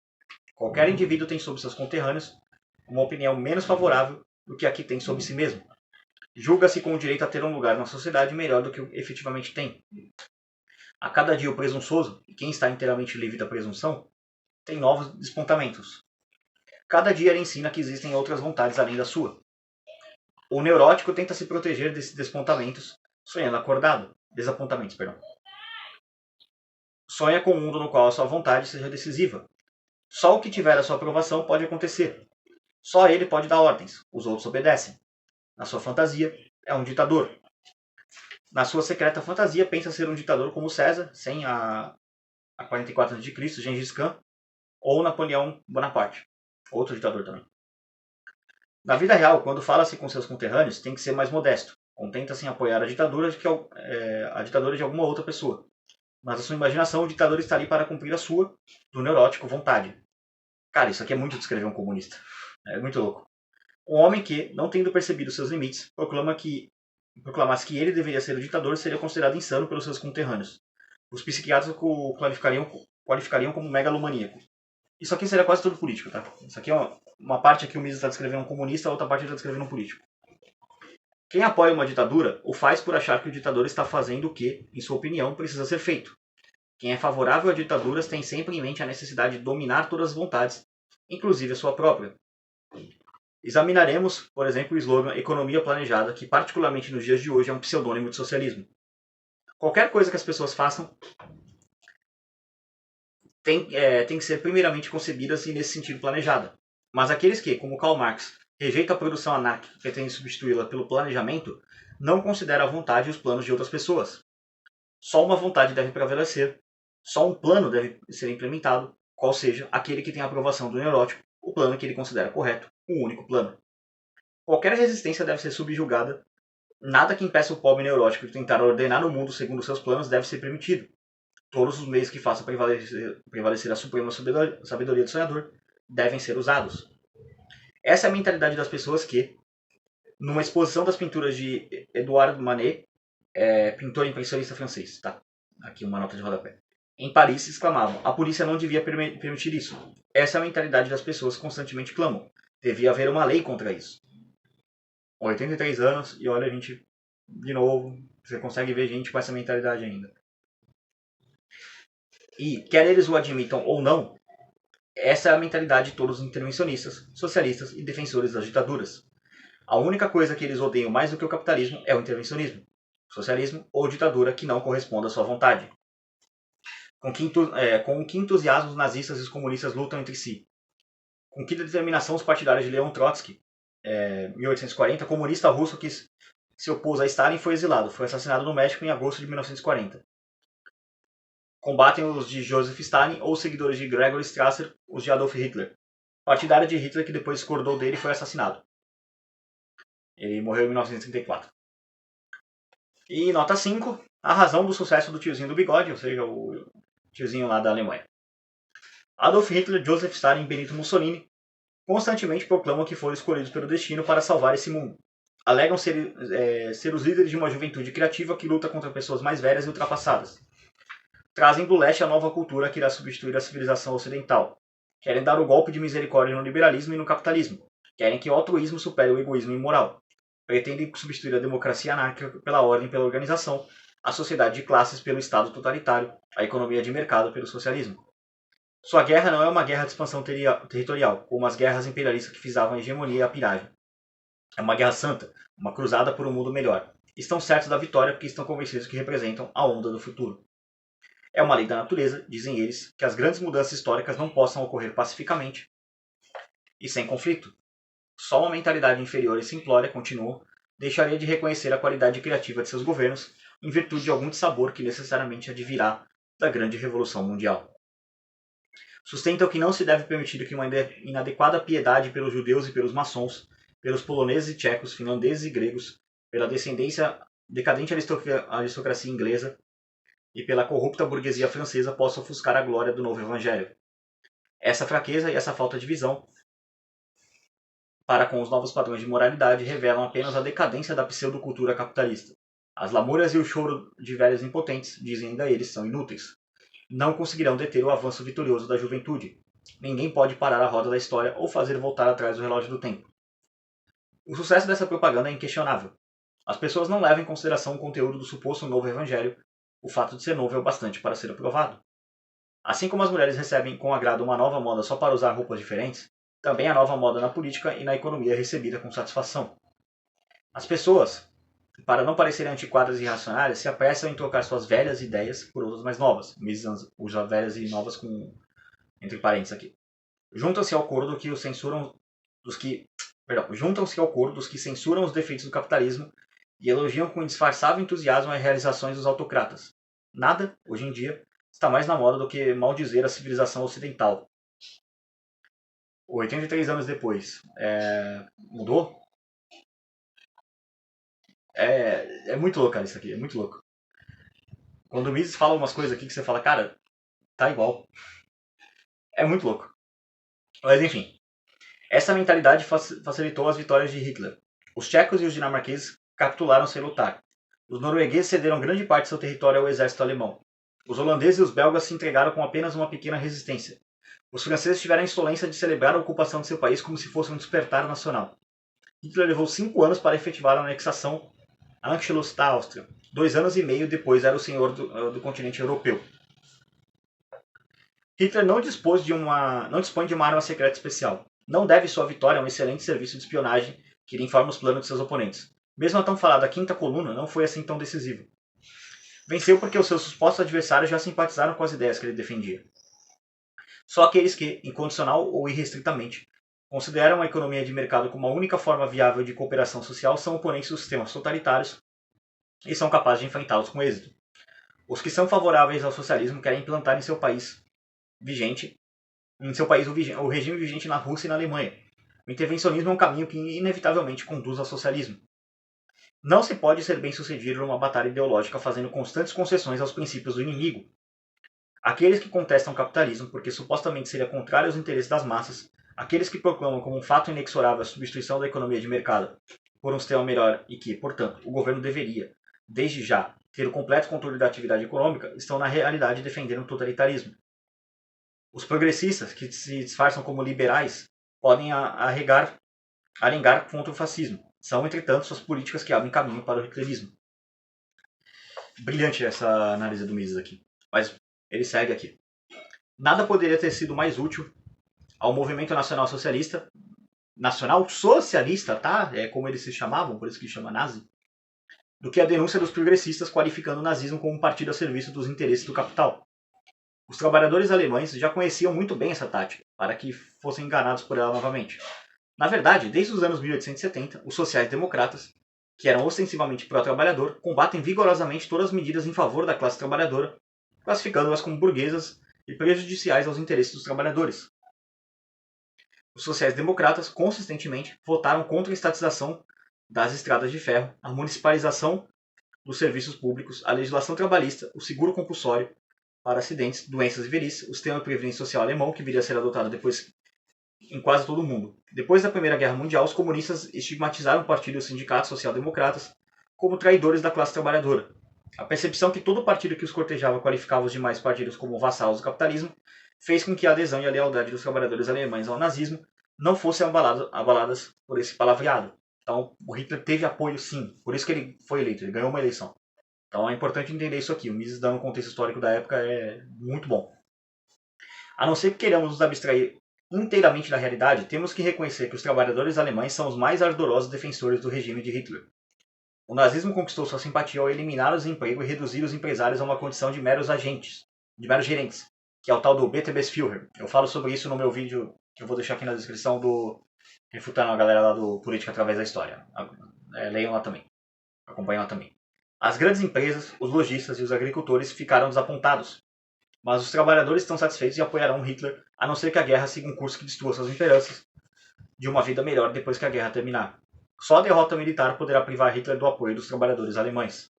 Qualquer indivíduo tem sobre seus conterrâneos uma opinião menos favorável do que a que tem sobre si mesmo. Julga-se com o direito a ter um lugar na sociedade melhor do que efetivamente tem. A cada dia o presunçoso, e quem está inteiramente livre da presunção, tem novos despontamentos. Cada dia ele ensina que existem outras vontades além da sua. O neurótico tenta se proteger desses desapontamentos, sonhando acordado. Desapontamentos, perdão. Sonha com um mundo no qual a sua vontade seja decisiva. Só o que tiver a sua aprovação pode acontecer. Só ele pode dar ordens, os outros obedecem. Na sua fantasia, é um ditador. Na sua secreta fantasia, pensa ser um ditador como César, sem a 44 a.C., Gengis Khan, ou Napoleão Bonaparte, outro ditador também. Na vida real, quando fala-se com seus conterrâneos, tem que ser mais modesto. Contenta-se em apoiar a ditadura de alguma outra pessoa. Mas na sua imaginação, o ditador está ali para cumprir a sua, do neurótico, vontade. Cara, isso aqui é muito descrever um comunista. É muito louco. Um homem que, não tendo percebido seus limites, proclamasse que ele deveria ser o ditador seria considerado insano pelos seus conterrâneos. Os psiquiatras o qualificariam como megalomaníaco. Isso aqui seria quase tudo político, tá? Isso aqui é uma parte aqui o Mises está descrevendo um comunista, a outra parte ele está descrevendo um político. Quem apoia uma ditadura o faz por achar que o ditador está fazendo o que, em sua opinião, precisa ser feito. Quem é favorável a ditaduras tem sempre em mente a necessidade de dominar todas as vontades, inclusive a sua própria. Examinaremos, por exemplo, o slogan Economia Planejada, que particularmente nos dias de hoje é um pseudônimo de socialismo. Qualquer coisa que as pessoas façam tem que ser primeiramente concebida e nesse sentido planejada. Mas aqueles que, como Karl Marx, rejeitam a produção anárquica e pretendem substituí-la pelo planejamento, não consideram a vontade e os planos de outras pessoas. Só uma vontade deve prevalecer, só um plano deve ser implementado, qual seja aquele que tem a aprovação do neurótico, o plano que ele considera correto, o único plano. Qualquer resistência deve ser subjugada Nada que impeça o pobre neurótico de tentar ordenar o mundo segundo seus planos deve ser permitido. Todos os meios que façam prevalecer a suprema sabedoria do sonhador devem ser usados. Essa é a mentalidade das pessoas que, numa exposição das pinturas de Edouard Manet, pintor e impressionista francês, tá? Aqui uma nota de rodapé. Em Paris, exclamavam: a polícia não devia permitir isso. Essa é a mentalidade das pessoas que constantemente clamam. Devia haver uma lei contra isso. 83 anos e olha a gente de novo. Você consegue ver gente com essa mentalidade ainda. E, quer eles o admitam ou não, essa é a mentalidade de todos os intervencionistas, socialistas e defensores das ditaduras. A única coisa que eles odeiam mais do que o capitalismo é o intervencionismo, socialismo ou ditadura que não corresponda à sua vontade. Com que entusiasmo os nazistas e os comunistas lutam entre si. Com que determinação os partidários de Leon Trotsky, 1840, comunista russo que se opôs a Stalin, foi exilado. Foi assassinado no México em agosto de 1940. Combatem os de Joseph Stalin ou os seguidores de Gregor Strasser, os de Adolf Hitler. Partidário de Hitler que depois discordou dele e foi assassinado. Ele morreu em 1934. E nota 5, a razão do sucesso do tiozinho do bigode, ou seja, o tiozinho lá da Alemanha. Adolf Hitler, Joseph Stalin e Benito Mussolini constantemente proclamam que foram escolhidos pelo destino para salvar esse mundo. Alegam ser os líderes de uma juventude criativa que luta contra pessoas mais velhas e ultrapassadas. Trazem do leste a nova cultura que irá substituir a civilização ocidental. Querem dar o golpe de misericórdia no liberalismo e no capitalismo. Querem que o altruísmo supere o egoísmo imoral. Pretendem substituir a democracia anárquica pela ordem e pela organização, a sociedade de classes pelo Estado totalitário, a economia de mercado pelo socialismo. Sua guerra não é uma guerra de expansão territorial, como as guerras imperialistas que visavam a hegemonia e a piragem. É uma guerra santa, uma cruzada por um mundo melhor. Estão certos da vitória porque estão convencidos que representam a onda do futuro. É uma lei da natureza, dizem eles, que as grandes mudanças históricas não possam ocorrer pacificamente e sem conflito. Só uma mentalidade inferior e simplória, continuam, deixaria de reconhecer a qualidade criativa de seus governos em virtude de algum dissabor que necessariamente advirá da grande revolução mundial. Sustentam que não se deve permitir que uma inadequada piedade pelos judeus e pelos maçons, pelos poloneses e tchecos, finlandeses e gregos, pela decadente aristocracia inglesa e pela corrupta burguesia francesa possa ofuscar a glória do novo evangelho. Essa fraqueza e essa falta de visão para com os novos padrões de moralidade revelam apenas a decadência da pseudocultura capitalista. As lamúrias e o choro de velhos impotentes, dizem ainda eles, são inúteis. Não conseguirão deter o avanço vitorioso da juventude. Ninguém pode parar a roda da história ou fazer voltar atrás o relógio do tempo. O sucesso dessa propaganda é inquestionável. As pessoas não levam em consideração o conteúdo do suposto novo evangelho. O fato de ser novo é o bastante para ser aprovado. Assim como as mulheres recebem com agrado uma nova moda só para usar roupas diferentes, também a nova moda na política e na economia é recebida com satisfação. As pessoas, para não parecerem antiquadas e irracionárias, se apressam em trocar suas velhas ideias por outras mais novas. Usa velhas e novas com entre parênteses aqui. Juntam-se ao coro dos que censuram os defeitos do capitalismo e elogiam com indisfarçável entusiasmo as realizações dos autocratas. Nada, hoje em dia, está mais na moda do que maldizer a civilização ocidental. 83 anos depois, mudou? É muito louco, cara, isso aqui, é muito louco. Quando o Mises fala umas coisas aqui que você fala, cara, tá igual. É muito louco. Mas enfim, essa mentalidade facilitou as vitórias de Hitler. Os tchecos e os dinamarqueses capitularam sem lutar. Os noruegueses cederam grande parte de seu território ao exército alemão. Os holandeses e os belgas se entregaram com apenas uma pequena resistência. Os franceses tiveram a insolência de celebrar a ocupação de seu país como se fosse um despertar nacional. Hitler levou 5 anos para efetivar a anexação a Anschluss da Áustria. 2 anos e meio depois era o senhor do continente europeu. Hitler não dispõe de uma arma secreta especial. Não deve sua vitória a um excelente serviço de espionagem que lhe informa os planos de seus oponentes. Mesmo a tão falada quinta coluna não foi assim tão decisiva. Venceu porque os seus supostos adversários já simpatizaram com as ideias que ele defendia. Só aqueles que, incondicional ou irrestritamente, consideram a economia de mercado como a única forma viável de cooperação social são oponentes dos sistemas totalitários e são capazes de enfrentá-los com êxito. Os que são favoráveis ao socialismo querem implantar em seu país o regime vigente na Rússia e na Alemanha. O intervencionismo é um caminho que inevitavelmente conduz ao socialismo. Não se pode ser bem-sucedido numa batalha ideológica fazendo constantes concessões aos princípios do inimigo. Aqueles que contestam o capitalismo porque supostamente seria contrário aos interesses das massas, aqueles que proclamam como um fato inexorável a substituição da economia de mercado por um sistema melhor e que, portanto, o governo deveria, desde já, ter o completo controle da atividade econômica, estão na realidade defendendo o totalitarismo. Os progressistas, que se disfarçam como liberais, podem arengar contra o fascismo. São, entretanto, suas políticas que abrem caminho para o hitlerismo. Brilhante essa análise do Mises aqui. Mas ele segue aqui. Nada poderia ter sido mais útil ao movimento nacional socialista, tá? É como eles se chamavam, por isso que chama nazi, do que a denúncia dos progressistas qualificando o nazismo como um partido a serviço dos interesses do capital. Os trabalhadores alemães já conheciam muito bem essa tática, para que fossem enganados por ela novamente. Na verdade, desde os anos 1870, os sociais-democratas, que eram ostensivamente pró-trabalhador, combatem vigorosamente todas as medidas em favor da classe trabalhadora, classificando-as como burguesas e prejudiciais aos interesses dos trabalhadores. Os sociais-democratas, consistentemente, votaram contra a estatização das estradas de ferro, a municipalização dos serviços públicos, a legislação trabalhista, o seguro compulsório para acidentes, doenças e velhice, o sistema de previdência social alemão, que viria a ser adotado depois em quase todo o mundo. Depois da Primeira Guerra Mundial, os comunistas estigmatizaram o partido e os sindicatos social-democratas como traidores da classe trabalhadora. A percepção que todo partido que os cortejava qualificava os demais partidos como vassalos do capitalismo fez com que a adesão e a lealdade dos trabalhadores alemães ao nazismo não fossem abaladas por esse palavreado. Então, o Hitler teve apoio sim, por isso que ele foi eleito, ele ganhou uma eleição. Então é importante entender isso aqui. O Mises, dando um contexto histórico da época, é muito bom. A não ser que queiramos nos abstrair inteiramente da realidade, temos que reconhecer que os trabalhadores alemães são os mais ardorosos defensores do regime de Hitler. O nazismo conquistou sua simpatia ao eliminar o desemprego e reduzir os empresários a uma condição de meros agentes, de meros gerentes, que é o tal do Betriebsführer. Eu falo sobre isso no meu vídeo, que eu vou deixar aqui na descrição do refutando a galera lá do Política através da História. Leiam lá também. Acompanhem lá também. As grandes empresas, os lojistas e os agricultores ficaram desapontados. Mas os trabalhadores estão satisfeitos e apoiarão Hitler, a não ser que a guerra siga um curso que destrua suas esperanças de uma vida melhor depois que a guerra terminar. Só a derrota militar poderá privar Hitler do apoio dos trabalhadores alemães.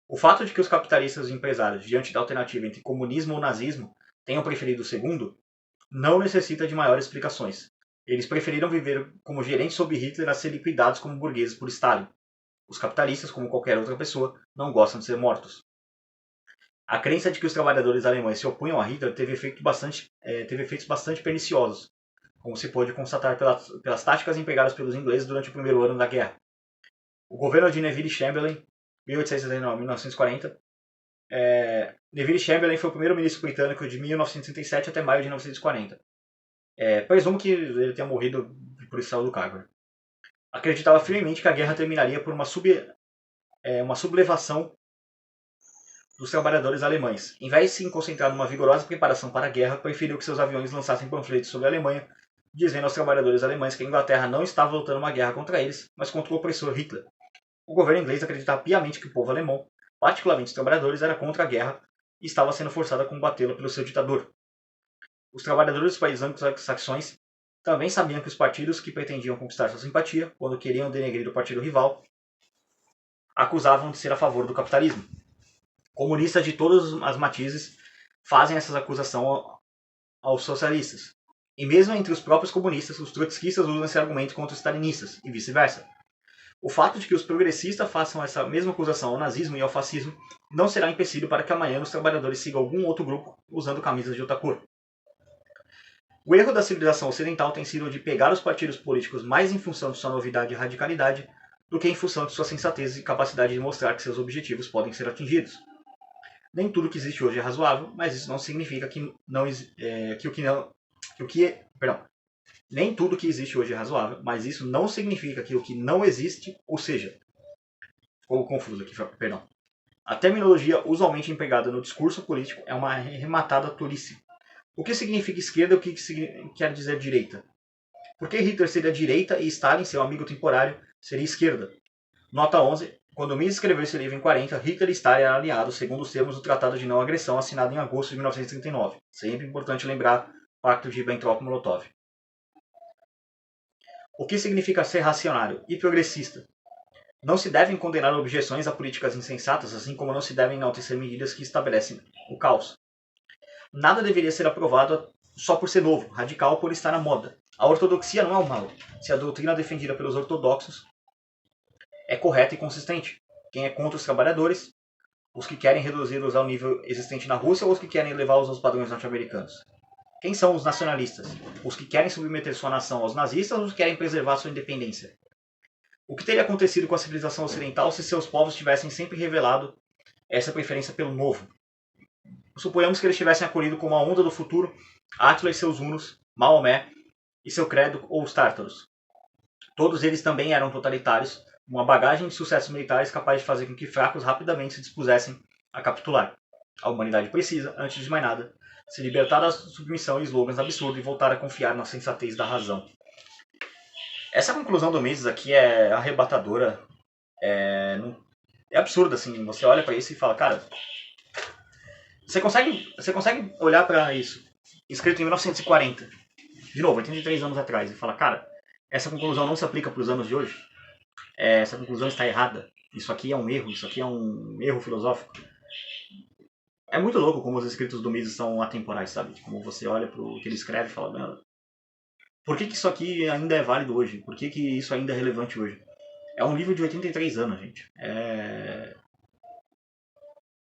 O fato de que os capitalistas e empresários, diante da alternativa entre comunismo ou nazismo, tenham preferido o segundo, não necessita de maiores explicações. Eles preferiram viver como gerentes sob Hitler a ser liquidados como burgueses por Stalin. Os capitalistas, como qualquer outra pessoa, não gostam de ser mortos. A crença de que os trabalhadores alemães se opunham a Hitler teve efeitos bastante perniciosos, como se pôde constatar pelas táticas empregadas pelos ingleses durante o primeiro ano da guerra. O governo de Neville Chamberlain, 1879-1940, Neville Chamberlain foi o primeiro-ministro britânico de 1937 até maio de 1940. Presumo que ele tenha morrido por isso do cargo. Acreditava firmemente que a guerra terminaria por uma sublevação dos trabalhadores alemães. Em vez de se concentrar numa vigorosa preparação para a guerra, preferiu que seus aviões lançassem panfletos sobre a Alemanha, dizendo aos trabalhadores alemães que a Inglaterra não estava lutando uma guerra contra eles, mas contra o opressor Hitler. O governo inglês acreditava piamente que o povo alemão, particularmente os trabalhadores, era contra a guerra e estava sendo forçado a combatê-la pelo seu ditador. Os trabalhadores dos países anglo-saxões também sabiam que os partidos que pretendiam conquistar sua simpatia, quando queriam denegrir o partido rival, acusavam de ser a favor do capitalismo. Comunistas de todas as matizes fazem essa acusação aos socialistas. E mesmo entre os próprios comunistas, os trotskistas usam esse argumento contra os stalinistas, e vice-versa. O fato de que os progressistas façam essa mesma acusação ao nazismo e ao fascismo não será empecilho para que amanhã os trabalhadores sigam algum outro grupo usando camisas de outra cor. O erro da civilização ocidental tem sido de pegar os partidos políticos mais em função de sua novidade e radicalidade do que em função de sua sensatez e capacidade de mostrar que seus objetivos podem ser atingidos. Nem tudo que existe hoje é razoável, mas isso não significa nem tudo que existe hoje é razoável, mas isso não significa que o que não existe, ou seja, ficou confuso aqui, perdão. A terminologia usualmente empregada no discurso político é uma arrematada tolice. O que significa esquerda e o que quer dizer direita? Por que Hitler seria direita e Stalin, seu amigo temporário, seria esquerda? Nota 11. Quando Mises escreveu esse livro em 40, Hitler e Stalin eram aliados segundo os termos do Tratado de Não Agressão assinado em agosto de 1939. Sempre importante lembrar o Pacto de Não se devem condenar objeções a políticas insensatas, assim como não se devem enaltecer medidas que estabelecem o caos. Nada deveria ser aprovado só por ser novo, radical ou por estar na moda. A ortodoxia não é o mal, se a doutrina defendida pelos ortodoxos é correta e consistente. Quem é contra os trabalhadores, os que querem reduzi-los ao nível existente na Rússia ou os que querem levá-los aos padrões norte-americanos? Quem são os nacionalistas? Os que querem submeter sua nação aos nazistas ou os que querem preservar sua independência? O que teria acontecido com a civilização ocidental se seus povos tivessem sempre revelado essa preferência pelo novo? Suponhamos que eles tivessem acolhido como a onda do futuro Átila e seus hunos, Maomé e seu credo ou os tártaros. Todos eles também eram totalitários, uma bagagem de sucessos militares capaz de fazer com que fracos rapidamente se dispusessem a capitular. A humanidade precisa, antes de mais nada, se libertar da submissão e slogans absurdos e voltar a confiar na sensatez da razão. Essa conclusão do Mises aqui é arrebatadora, é absurda, assim. Você olha para isso e fala, cara, você consegue olhar para isso, escrito em 1940, de novo, 83 anos atrás, e falar, cara, essa conclusão não se aplica para os anos de hoje? Essa conclusão está errada. Isso aqui é um erro, isso aqui é um erro filosófico. É muito louco como os escritos do Mises são atemporais, sabe? Como você olha para o que ele escreve e fala, por que isso aqui ainda é válido hoje? Por que isso ainda é relevante hoje? É um livro de 83 anos, gente. É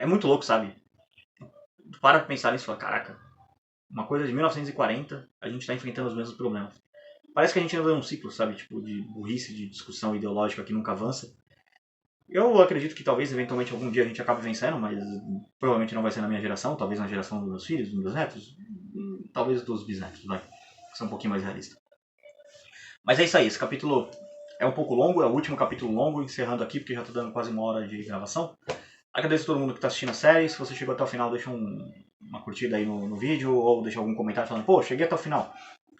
muito louco, sabe? Tu para pra pensar nisso e fala, caraca, uma coisa de 1940, a gente está enfrentando os mesmos problemas. Parece que a gente anda num ciclo, sabe? Tipo, de burrice, de discussão ideológica que nunca avança. Eu acredito que talvez, eventualmente, algum dia a gente acabe vencendo, mas provavelmente não vai ser na minha geração, talvez na geração dos meus filhos, dos meus netos, talvez dos bisnetos, vai. Ser um pouquinho mais realista. Mas é isso aí, esse capítulo é um pouco longo, é o último capítulo longo, encerrando aqui, porque já está dando quase 1 hora de gravação. Agradeço a todo mundo que está assistindo a série, se você chegou até o final, deixa uma curtida aí no vídeo, ou deixa algum comentário falando, pô, cheguei até o final.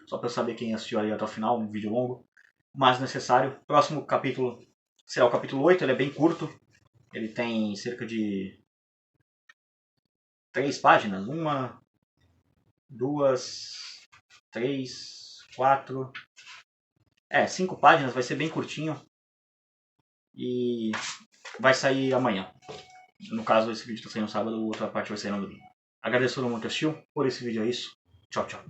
Só para eu saber quem assistiu aí até o final, um vídeo longo, mas necessário. Próximo capítulo será o capítulo 8, ele é bem curto, ele tem cerca de 3 páginas, 1, 2, 3, 4, 5 páginas, vai ser bem curtinho e vai sair amanhã. No caso, esse vídeo está saindo no sábado, a outra parte vai sair no domingo. Agradeço a todo mundo que assistiu, por esse vídeo é isso, tchau, tchau.